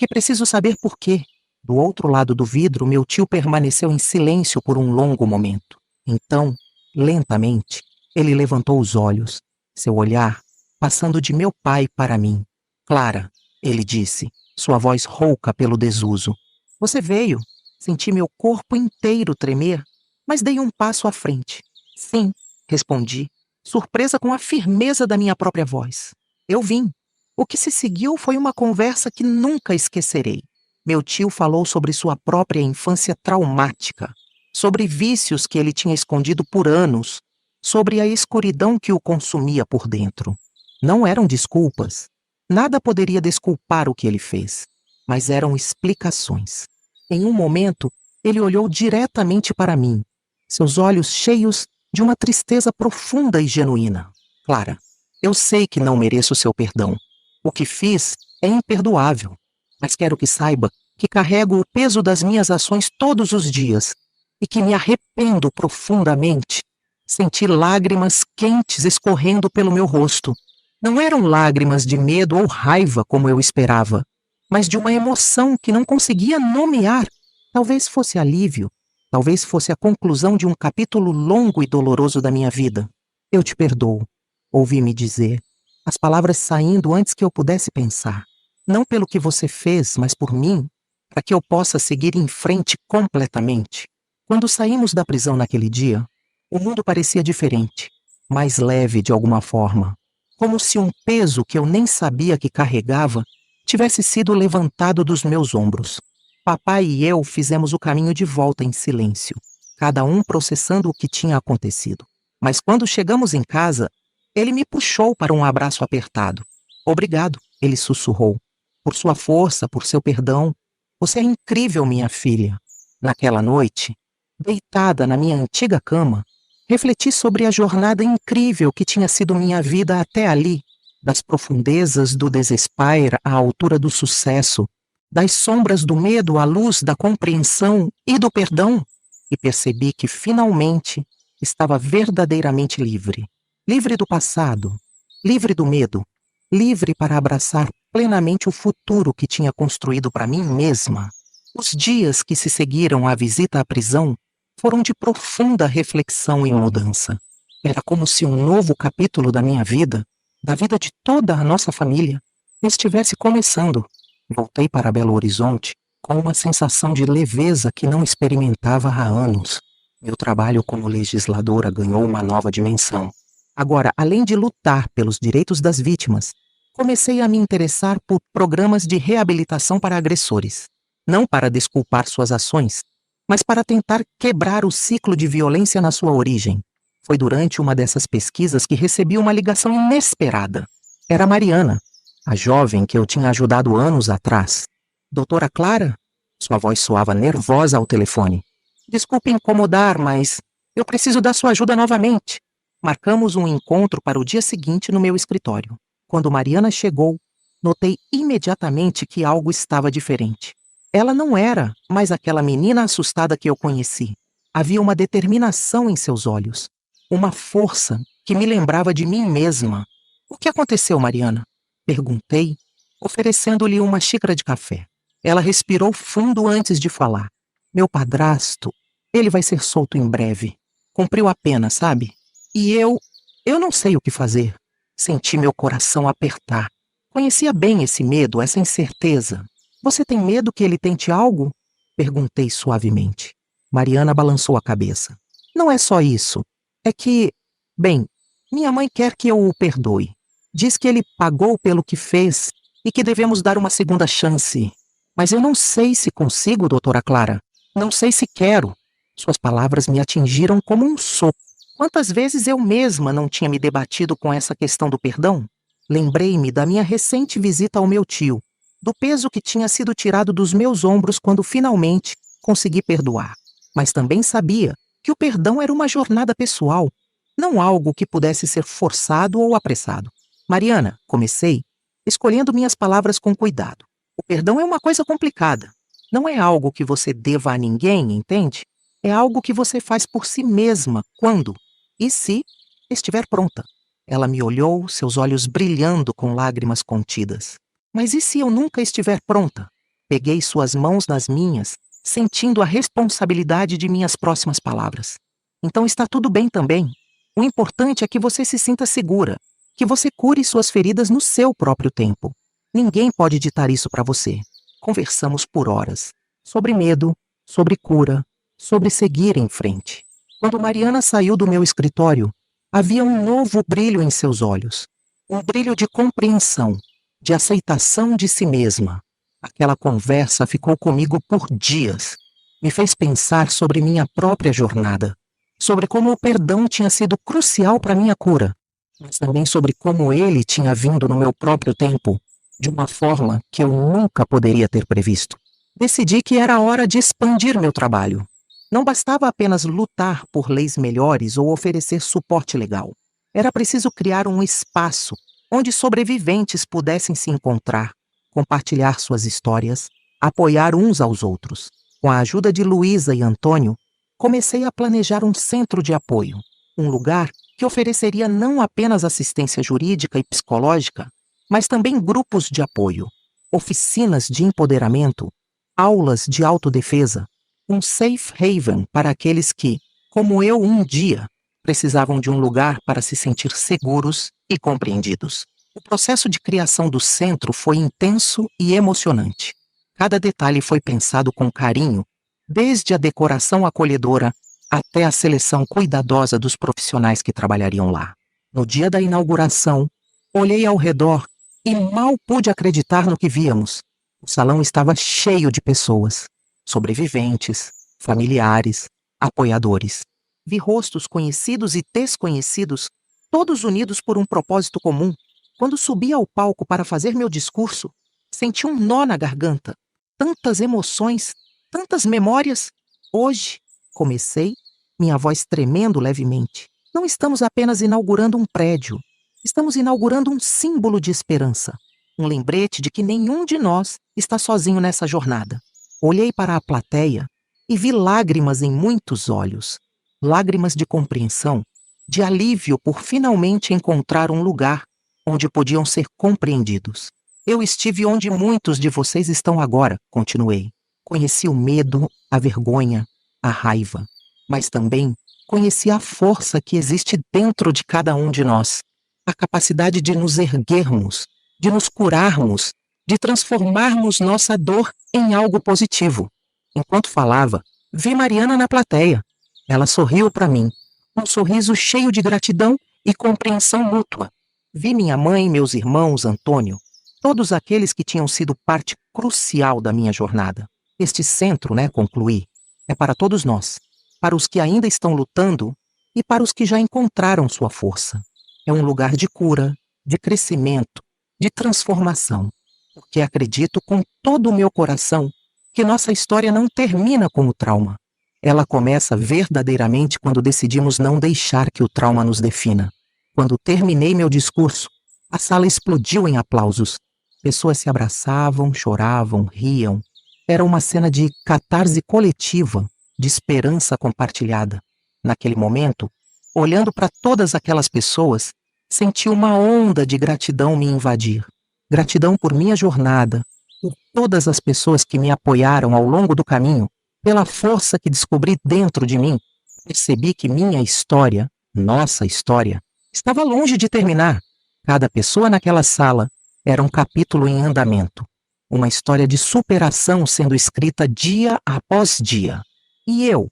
preciso saber por quê. Do outro lado do vidro, meu tio permaneceu em silêncio por um longo momento. Então, lentamente, ele levantou os olhos, seu olhar passando de meu pai para mim. Clara, ele disse, sua voz rouca pelo desuso. Você veio. Senti meu corpo inteiro tremer, mas dei um passo à frente. Sim, respondi, surpresa com a firmeza da minha própria voz. Eu vim. O que se seguiu foi uma conversa que nunca esquecerei. Meu tio falou sobre sua própria infância traumática, sobre vícios que ele tinha escondido por anos, sobre a escuridão que o consumia por dentro. Não eram desculpas, Nada poderia desculpar o que ele fez, mas eram explicações. Em um momento, ele olhou diretamente para mim, seus olhos cheios de uma tristeza profunda e genuína. Clara, eu sei que não mereço seu perdão. O que fiz é imperdoável, mas quero que saiba que carrego o peso das minhas ações todos os dias e que me arrependo profundamente. Senti lágrimas quentes escorrendo pelo meu rosto. Não eram lágrimas de medo ou raiva como eu esperava, mas de uma emoção que não conseguia nomear. Talvez fosse alívio, talvez fosse a conclusão de um capítulo longo e doloroso da minha vida. Eu te perdoo, ouvi-me dizer, as palavras saindo antes que eu pudesse pensar. Não pelo que você fez, mas por mim, para que eu possa seguir em frente completamente. Quando saímos da prisão naquele dia, o mundo parecia diferente, mais leve de alguma forma, como se um peso que eu nem sabia que carregava tivesse sido levantado dos meus ombros. Papai e eu fizemos o caminho de volta em silêncio, cada um processando o que tinha acontecido. Mas quando chegamos em casa, ele me puxou para um abraço apertado. Obrigado, ele sussurrou, por sua força, por seu perdão. Você é incrível, minha filha. Naquela noite, deitada na minha antiga cama, refleti sobre a jornada incrível que tinha sido minha vida até ali, das profundezas do desespero à altura do sucesso, das sombras do medo à luz da compreensão e do perdão, e percebi que finalmente estava verdadeiramente livre. Livre do passado, livre do medo, livre para abraçar plenamente o futuro que tinha construído para mim mesma. Os dias que se seguiram à visita à prisão foram de profunda reflexão e mudança. Era como se um novo capítulo da minha vida, da vida de toda a nossa família, estivesse começando. Voltei para Belo Horizonte com uma sensação de leveza que não experimentava há anos. Meu trabalho como legisladora ganhou uma nova dimensão. Agora, além de lutar pelos direitos das vítimas, comecei a me interessar por programas de reabilitação para agressores. Não para desculpar suas ações, mas para tentar quebrar o ciclo de violência na sua origem. Foi durante uma dessas pesquisas que recebi uma ligação inesperada. Era Mariana, a jovem que eu tinha ajudado anos atrás. Doutora Clara? Sua voz soava nervosa ao telefone. Desculpe incomodar, mas eu preciso da sua ajuda novamente. Marcamos um encontro para o dia seguinte no meu escritório. Quando Mariana chegou, notei imediatamente que algo estava diferente. Ela não era mais aquela menina assustada que eu conheci. Havia uma determinação em seus olhos, uma força que me lembrava de mim mesma. O que aconteceu, Mariana? Perguntei, oferecendo-lhe uma xícara de café. Ela respirou fundo antes de falar. Meu padrasto, ele vai ser solto em breve. Cumpriu a pena, sabe? E eu não sei o que fazer. Senti meu coração apertar. Conhecia bem esse medo, essa incerteza. Você tem medo que ele tente algo? Perguntei suavemente. Mariana balançou a cabeça. Não é só isso. É que, bem, minha mãe quer que eu o perdoe. Diz que ele pagou pelo que fez e que devemos dar uma segunda chance. Mas eu não sei se consigo, doutora Clara. Não sei se quero. Suas palavras me atingiram como um soco. Quantas vezes eu mesma não tinha me debatido com essa questão do perdão? Lembrei-me da minha recente visita ao meu tio, do peso que tinha sido tirado dos meus ombros quando finalmente consegui perdoar. Mas também sabia que o perdão era uma jornada pessoal, não algo que pudesse ser forçado ou apressado. Mariana, comecei, escolhendo minhas palavras com cuidado. O perdão é uma coisa complicada. Não é algo que você deva a ninguém, entende? É algo que você faz por si mesma, quando e se estiver pronta. Ela me olhou, seus olhos brilhando com lágrimas contidas. Mas e se eu nunca estiver pronta? Peguei suas mãos nas minhas, sentindo a responsabilidade de minhas próximas palavras. Então está tudo bem também. O importante é que você se sinta segura, que você cure suas feridas no seu próprio tempo. Ninguém pode ditar isso para você. Conversamos por horas. Sobre medo, sobre cura, sobre seguir em frente. Quando Mariana saiu do meu escritório, havia um novo brilho em seus olhos. Um brilho de compreensão, de aceitação de si mesma. Aquela conversa ficou comigo por dias. Me fez pensar sobre minha própria jornada, sobre como o perdão tinha sido crucial para minha cura, mas também sobre como ele tinha vindo no meu próprio tempo, de uma forma que eu nunca poderia ter previsto. Decidi que era hora de expandir meu trabalho. Não bastava apenas lutar por leis melhores ou oferecer suporte legal. Era preciso criar um espaço onde sobreviventes pudessem se encontrar, compartilhar suas histórias, apoiar uns aos outros. Com a ajuda de Luísa e Antônio, comecei a planejar um centro de apoio, um lugar que ofereceria não apenas assistência jurídica e psicológica, mas também grupos de apoio, oficinas de empoderamento, aulas de autodefesa, um safe haven para aqueles que, como eu um dia, precisavam de um lugar para se sentir seguros e compreendidos. O processo de criação do centro foi intenso e emocionante. Cada detalhe foi pensado com carinho, desde a decoração acolhedora até a seleção cuidadosa dos profissionais que trabalhariam lá. No dia da inauguração, olhei ao redor e mal pude acreditar no que víamos. O salão estava cheio de pessoas, sobreviventes, familiares, apoiadores. Vi rostos conhecidos e desconhecidos, todos unidos por um propósito comum. Quando subi ao palco para fazer meu discurso, senti um nó na garganta. Tantas emoções, tantas memórias. Hoje, comecei, minha voz tremendo levemente. Não estamos apenas inaugurando um prédio. Estamos inaugurando um símbolo de esperança. Um lembrete de que nenhum de nós está sozinho nessa jornada. Olhei para a plateia e vi lágrimas em muitos olhos. Lágrimas de compreensão, de alívio por finalmente encontrar um lugar onde podiam ser compreendidos. Eu estive onde muitos de vocês estão agora, continuei. Conheci o medo, a vergonha, a raiva, mas também conheci a força que existe dentro de cada um de nós. A capacidade de nos erguermos, de nos curarmos, de transformarmos nossa dor em algo positivo. Enquanto falava, vi Mariana na plateia. Ela sorriu para mim, um sorriso cheio de gratidão e compreensão mútua. Vi minha mãe, meus irmãos, Antônio, todos aqueles que tinham sido parte crucial da minha jornada. Este centro, concluí, é para todos nós, para os que ainda estão lutando e para os que já encontraram sua força. É um lugar de cura, de crescimento, de transformação, porque acredito com todo o meu coração que nossa história não termina com o trauma. Ela começa verdadeiramente quando decidimos não deixar que o trauma nos defina. Quando terminei meu discurso, a sala explodiu em aplausos. Pessoas se abraçavam, choravam, riam. Era uma cena de catarse coletiva, de esperança compartilhada. Naquele momento, olhando para todas aquelas pessoas, senti uma onda de gratidão me invadir. Gratidão por minha jornada, por todas as pessoas que me apoiaram ao longo do caminho, pela força que descobri dentro de mim. Percebi que minha história, nossa história, estava longe de terminar. Cada pessoa naquela sala era um capítulo em andamento. Uma história de superação sendo escrita dia após dia. E eu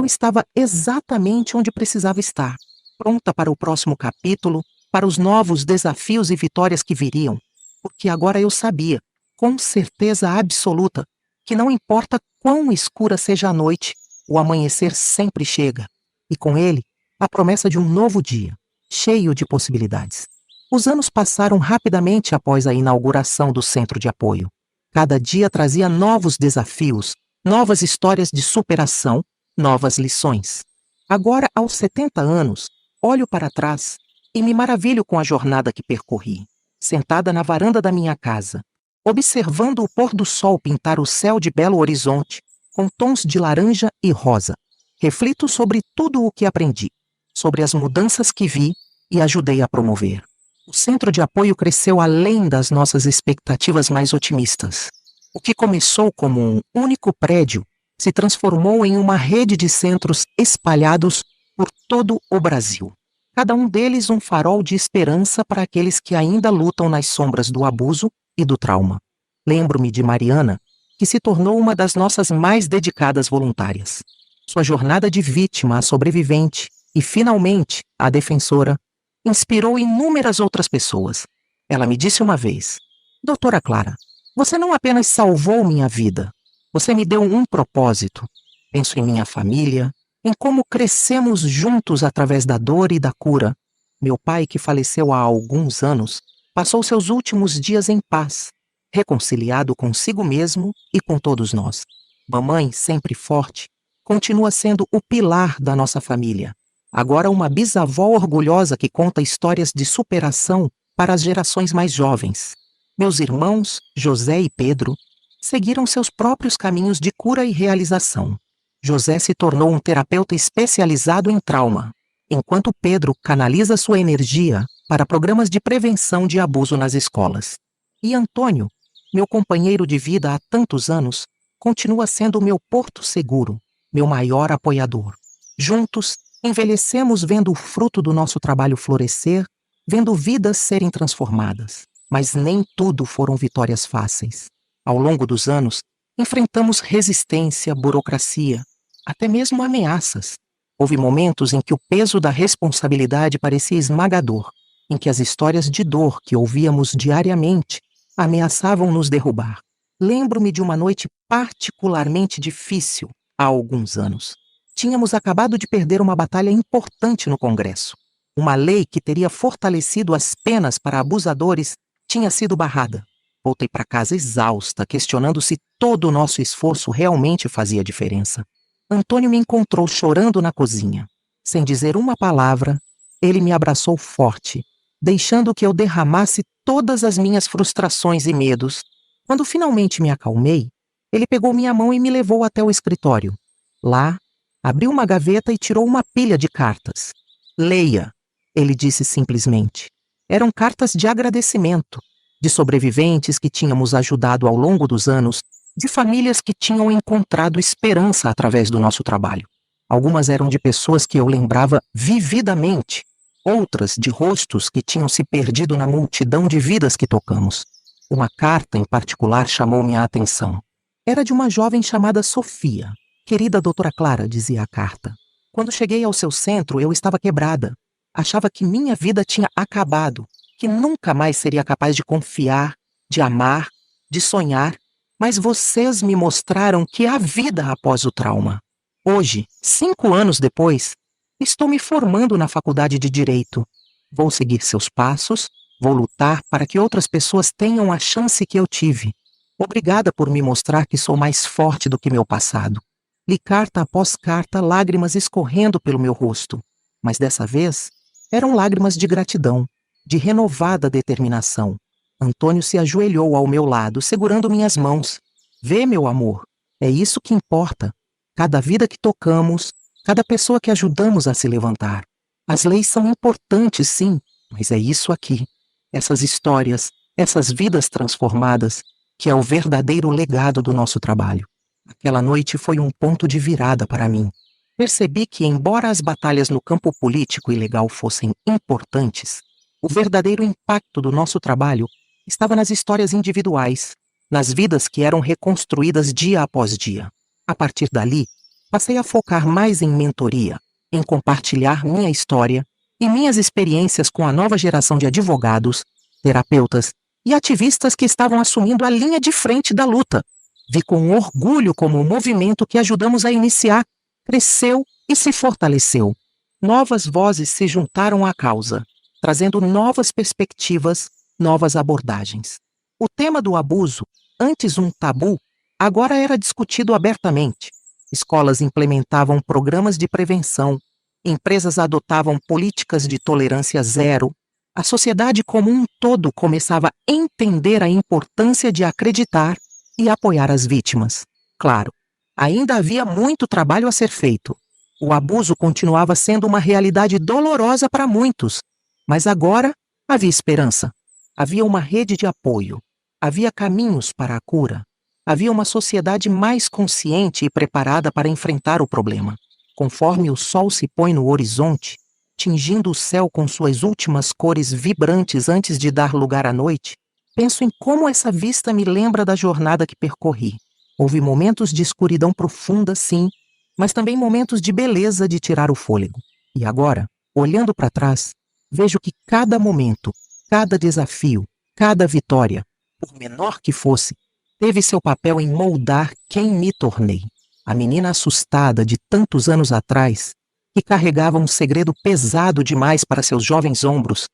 estava exatamente onde precisava estar, pronta para o próximo capítulo, para os novos desafios e vitórias que viriam. Porque agora eu sabia, com certeza absoluta, que não importa quão escura seja a noite, o amanhecer sempre chega. E com ele, a promessa de um novo dia, cheio de possibilidades. Os anos passaram rapidamente após a inauguração do centro de apoio. Cada dia trazia novos desafios, novas histórias de superação, novas lições. Agora, aos 70 anos, olho para trás e me maravilho com a jornada que percorri. Sentada na varanda da minha casa, observando o pôr do sol pintar o céu de Belo Horizonte com tons de laranja e rosa, reflito sobre tudo o que aprendi, sobre as mudanças que vi e ajudei a promover. O centro de apoio cresceu além das nossas expectativas mais otimistas. O que começou como um único prédio se transformou em uma rede de centros espalhados por todo o Brasil. Cada um deles um farol de esperança para aqueles que ainda lutam nas sombras do abuso e do trauma. Lembro-me de Mariana, que se tornou uma das nossas mais dedicadas voluntárias. Sua jornada de vítima a sobrevivente e, finalmente, a defensora, inspirou inúmeras outras pessoas. Ela me disse uma vez: Doutora Clara, você não apenas salvou minha vida, você me deu um propósito. Penso em minha família, em como crescemos juntos através da dor e da cura. Meu pai, que faleceu há alguns anos, passou seus últimos dias em paz, reconciliado consigo mesmo e com todos nós. Mamãe, sempre forte, continua sendo o pilar da nossa família. Agora uma bisavó orgulhosa que conta histórias de superação para as gerações mais jovens. Meus irmãos, José e Pedro, seguiram seus próprios caminhos de cura e realização. José se tornou um terapeuta especializado em trauma, enquanto Pedro canaliza sua energia para programas de prevenção de abuso nas escolas. E Antônio, meu companheiro de vida há tantos anos, continua sendo meu porto seguro, meu maior apoiador. Juntos, envelhecemos vendo o fruto do nosso trabalho florescer, vendo vidas serem transformadas. Mas nem tudo foram vitórias fáceis. Ao longo dos anos, enfrentamos resistência, burocracia, até mesmo ameaças. Houve momentos em que o peso da responsabilidade parecia esmagador, em que as histórias de dor que ouvíamos diariamente ameaçavam nos derrubar. Lembro-me de uma noite particularmente difícil há alguns anos. Tínhamos acabado de perder uma batalha importante no Congresso. Uma lei que teria fortalecido as penas para abusadores tinha sido barrada. Voltei para casa exausta, questionando se todo o nosso esforço realmente fazia diferença. Antônio me encontrou chorando na cozinha. Sem dizer uma palavra, ele me abraçou forte, deixando que eu derramasse todas as minhas frustrações e medos. Quando finalmente me acalmei, ele pegou minha mão e me levou até o escritório. Lá, abriu uma gaveta e tirou uma pilha de cartas. "Leia", ele disse simplesmente. Eram cartas de agradecimento, de sobreviventes que tínhamos ajudado ao longo dos anos, de famílias que tinham encontrado esperança através do nosso trabalho. Algumas eram de pessoas que eu lembrava vividamente, outras de rostos que tinham se perdido na multidão de vidas que tocamos. Uma carta em particular chamou minha atenção. Era de uma jovem chamada Sofia. "Querida doutora Clara", dizia a carta, "quando cheguei ao seu centro eu estava quebrada. Achava que minha vida tinha acabado, que nunca mais seria capaz de confiar, de amar, de sonhar, mas vocês me mostraram que há vida após o trauma. Hoje, 5 anos depois, estou me formando na faculdade de Direito. Vou seguir seus passos, vou lutar para que outras pessoas tenham a chance que eu tive. Obrigada por me mostrar que sou mais forte do que meu passado." Li carta após carta, lágrimas escorrendo pelo meu rosto, mas dessa vez eram lágrimas de gratidão, de renovada determinação. Antônio se ajoelhou ao meu lado, segurando minhas mãos. "Vê, meu amor, é isso que importa. Cada vida que tocamos, cada pessoa que ajudamos a se levantar. As leis são importantes, sim, mas é isso aqui. Essas histórias, essas vidas transformadas, que é o verdadeiro legado do nosso trabalho." Aquela noite foi um ponto de virada para mim. Percebi que, embora as batalhas no campo político e legal fossem importantes, o verdadeiro impacto do nosso trabalho estava nas histórias individuais, nas vidas que eram reconstruídas dia após dia. A partir dali, passei a focar mais em mentoria, em compartilhar minha história e minhas experiências com a nova geração de advogados, terapeutas e ativistas que estavam assumindo a linha de frente da luta. Vi com orgulho como o movimento que ajudamos a iniciar cresceu e se fortaleceu. Novas vozes se juntaram à causa, trazendo novas perspectivas, novas abordagens. O tema do abuso, antes um tabu, agora era discutido abertamente. Escolas implementavam programas de prevenção, empresas adotavam políticas de tolerância zero, a sociedade como um todo começava a entender a importância de acreditar e apoiar as vítimas. Claro, ainda havia muito trabalho a ser feito. O abuso continuava sendo uma realidade dolorosa para muitos, mas agora havia esperança. Havia uma rede de apoio. Havia caminhos para a cura. Havia uma sociedade mais consciente e preparada para enfrentar o problema. Conforme o sol se põe no horizonte, tingindo o céu com suas últimas cores vibrantes antes de dar lugar à noite, penso em como essa vista me lembra da jornada que percorri. Houve momentos de escuridão profunda, sim, mas também momentos de beleza de tirar o fôlego. E agora, olhando para trás, vejo que cada momento, cada desafio, cada vitória, por menor que fosse, teve seu papel em moldar quem me tornei. A menina assustada de tantos anos atrás, que carregava um segredo pesado demais para seus jovens ombros,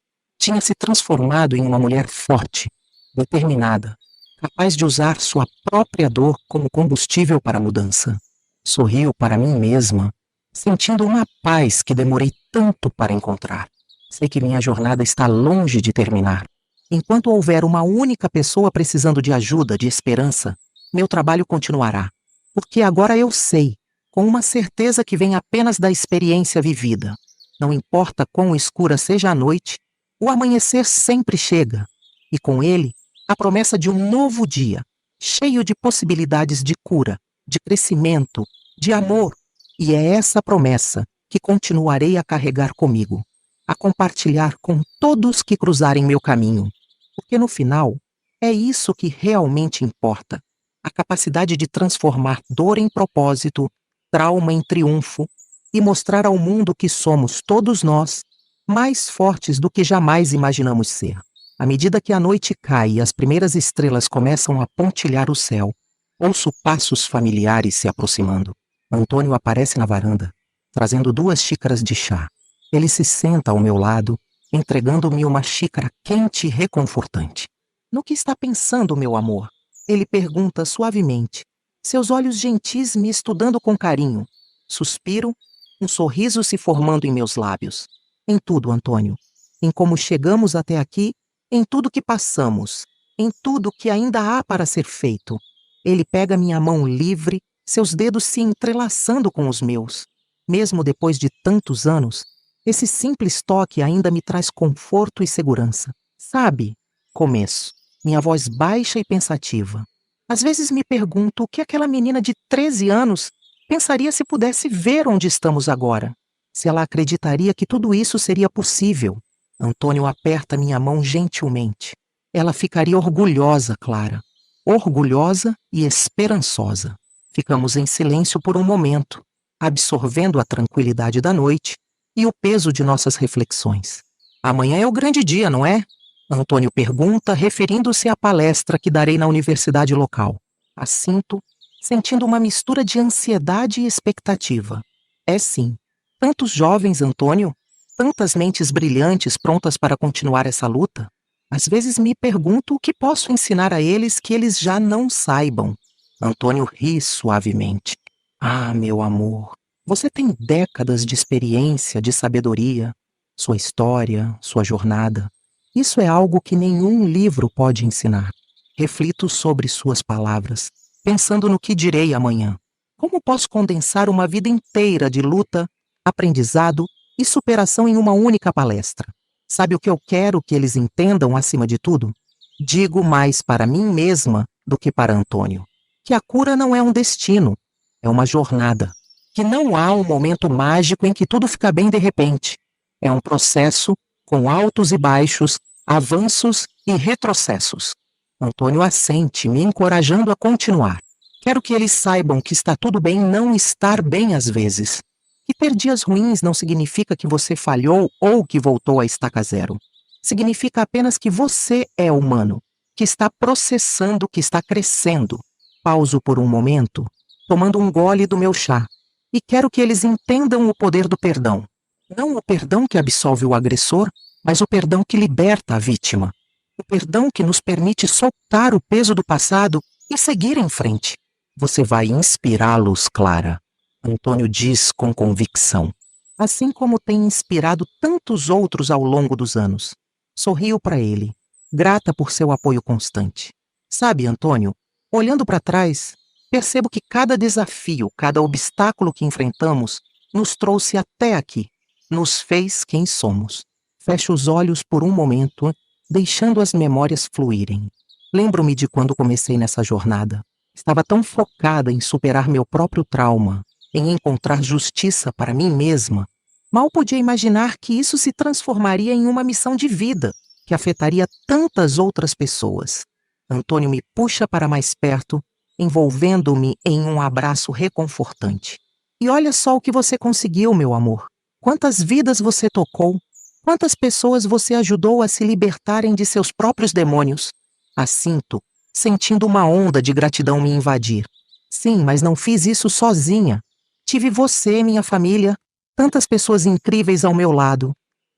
tinha se transformado em uma mulher forte, determinada, capaz de usar sua própria dor como combustível para a mudança. Sorriu para mim mesma, sentindo uma paz que demorei tanto para encontrar. Sei que minha jornada está longe de terminar. Enquanto houver uma única pessoa precisando de ajuda, de esperança, meu trabalho continuará. Porque agora eu sei, com uma certeza que vem apenas da experiência vivida. Não importa quão escura seja a noite, o amanhecer sempre chega, e com ele, a promessa de um novo dia, cheio de possibilidades de cura, de crescimento, de amor. E é essa promessa que continuarei a carregar comigo, a compartilhar com todos que cruzarem meu caminho. Porque no final, é isso que realmente importa. A capacidade de transformar dor em propósito, trauma em triunfo e mostrar ao mundo que somos todos nós mais fortes do que jamais imaginamos ser. À medida que a noite cai e as primeiras estrelas começam a pontilhar o céu, ouço passos familiares se aproximando. Antônio aparece na varanda, trazendo 2 xícaras de chá. Ele se senta ao meu lado, entregando-me uma xícara quente e reconfortante. No que está pensando, meu amor? Ele pergunta suavemente, seus olhos gentis me estudando com carinho. Suspiro, um sorriso se formando em meus lábios. Em tudo, Antônio. Em como chegamos até aqui, em tudo que passamos, em tudo que ainda há para ser feito. Ele pega minha mão livre, seus dedos se entrelaçando com os meus. Mesmo depois de tantos anos, esse simples toque ainda me traz conforto e segurança. Sabe? Começo, minha voz baixa e pensativa. Às vezes me pergunto o que aquela menina de 13 anos pensaria se pudesse ver onde estamos agora. Se ela acreditaria que tudo isso seria possível. Antônio aperta minha mão gentilmente. Ela ficaria orgulhosa, Clara. Orgulhosa e esperançosa. Ficamos em silêncio por um momento, absorvendo a tranquilidade da noite e o peso de nossas reflexões. Amanhã é o grande dia, não é? Antônio pergunta, referindo-se à palestra que darei na universidade local. Assinto, sentindo uma mistura de ansiedade e expectativa. É sim. Tantos jovens, Antônio, tantas mentes brilhantes prontas para continuar essa luta. Às vezes me pergunto o que posso ensinar a eles que eles já não saibam. Antônio ri suavemente. Ah, meu amor, você tem décadas de experiência, de sabedoria, sua história, sua jornada. Isso é algo que nenhum livro pode ensinar. Reflito sobre suas palavras, pensando no que direi amanhã. Como posso condensar uma vida inteira de luta, aprendizado e superação em uma única palestra? Sabe o que eu quero que eles entendam acima de tudo? Digo mais para mim mesma do que para Antônio. Que a cura não é um destino, é uma jornada. Que não há um momento mágico em que tudo fica bem de repente. É um processo com altos e baixos, avanços e retrocessos. Antônio assente, me encorajando a continuar. Quero que eles saibam que está tudo bem não estar bem às vezes. Que ter dias ruins não significa que você falhou ou que voltou à estaca zero. Significa apenas que você é humano, que está processando, que está crescendo. Pauso por um momento, tomando um gole do meu chá. E quero que eles entendam o poder do perdão. Não o perdão que absolve o agressor, mas o perdão que liberta a vítima. O perdão que nos permite soltar o peso do passado e seguir em frente. Você vai inspirá-los, Clara. Antônio diz com convicção. Assim como tem inspirado tantos outros ao longo dos anos. Sorrio para ele, grata por seu apoio constante. Sabe, Antônio, olhando para trás, percebo que cada desafio, cada obstáculo que enfrentamos nos trouxe até aqui, nos fez quem somos. Fecho os olhos por um momento, deixando as memórias fluírem. Lembro-me de quando comecei nessa jornada. Estava tão focada em superar meu próprio trauma, em encontrar justiça para mim mesma. Mal podia imaginar que isso se transformaria em uma missão de vida, que afetaria tantas outras pessoas. Antônio me puxa para mais perto, envolvendo-me em um abraço reconfortante. E olha só o que você conseguiu, meu amor. Quantas vidas você tocou, quantas pessoas você ajudou a se libertarem de seus próprios demônios. Assinto, sentindo uma onda de gratidão me invadir. Sim, mas não fiz isso sozinha. Tive você, minha família, tantas pessoas incríveis ao meu lado.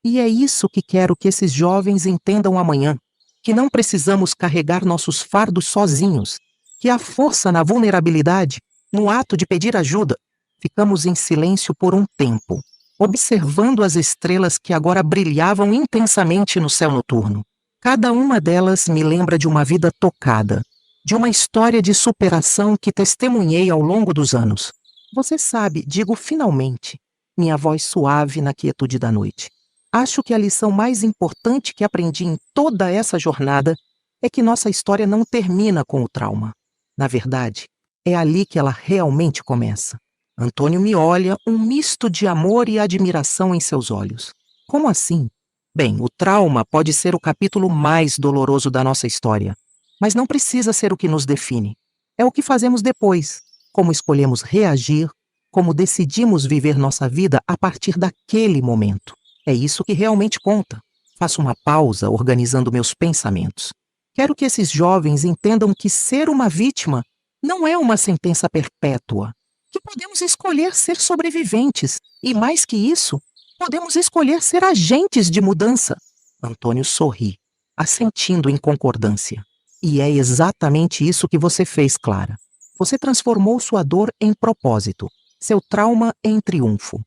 E é isso que quero que esses jovens entendam amanhã, que não precisamos carregar nossos fardos sozinhos, que há força na vulnerabilidade, no ato de pedir ajuda. Ficamos em silêncio por um tempo, observando as estrelas que agora brilhavam intensamente no céu noturno. Cada uma delas me lembra de uma vida tocada, de uma história de superação que testemunhei ao longo dos anos. Você sabe, digo finalmente, minha voz suave na quietude da noite. Acho que a lição mais importante que aprendi em toda essa jornada é que nossa história não termina com o trauma. Na verdade, é ali que ela realmente começa. Antônio me olha, um misto de amor e admiração em seus olhos. Como assim? Bem, o trauma pode ser o capítulo mais doloroso da nossa história, mas não precisa ser o que nos define. É o que fazemos depois, como escolhemos reagir, como decidimos viver nossa vida a partir daquele momento. É isso que realmente conta. Faço uma pausa organizando meus pensamentos. Quero que esses jovens entendam que ser uma vítima não é uma sentença perpétua, que podemos escolher ser sobreviventes e, mais que isso, podemos escolher ser agentes de mudança. Antônio sorri, assentindo em concordância. E é exatamente isso que você fez, Clara. Você transformou sua dor em propósito, seu trauma em triunfo.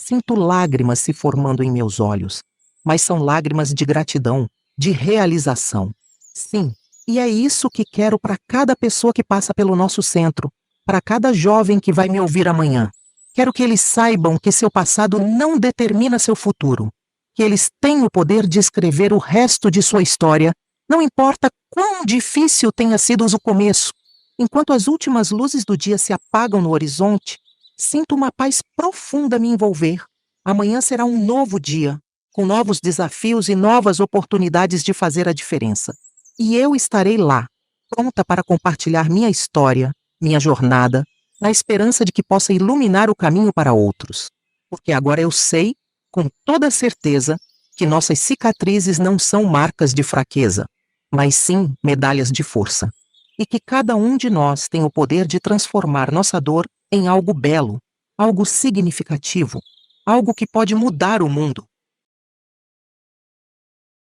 Sinto lágrimas se formando em meus olhos, mas são lágrimas de gratidão, de realização. Sim, e é isso que quero para cada pessoa que passa pelo nosso centro, para cada jovem que vai me ouvir amanhã. Quero que eles saibam que seu passado não determina seu futuro, que eles têm o poder de escrever o resto de sua história, não importa quão difícil tenha sido o começo. Enquanto as últimas luzes do dia se apagam no horizonte, sinto uma paz profunda me envolver. Amanhã será um novo dia, com novos desafios e novas oportunidades de fazer a diferença. E eu estarei lá, pronta para compartilhar minha história, minha jornada, na esperança de que possa iluminar o caminho para outros. Porque agora eu sei, com toda certeza, que nossas cicatrizes não são marcas de fraqueza, mas sim medalhas de força. E que cada um de nós tem o poder de transformar nossa dor em algo belo, algo significativo, algo que pode mudar o mundo.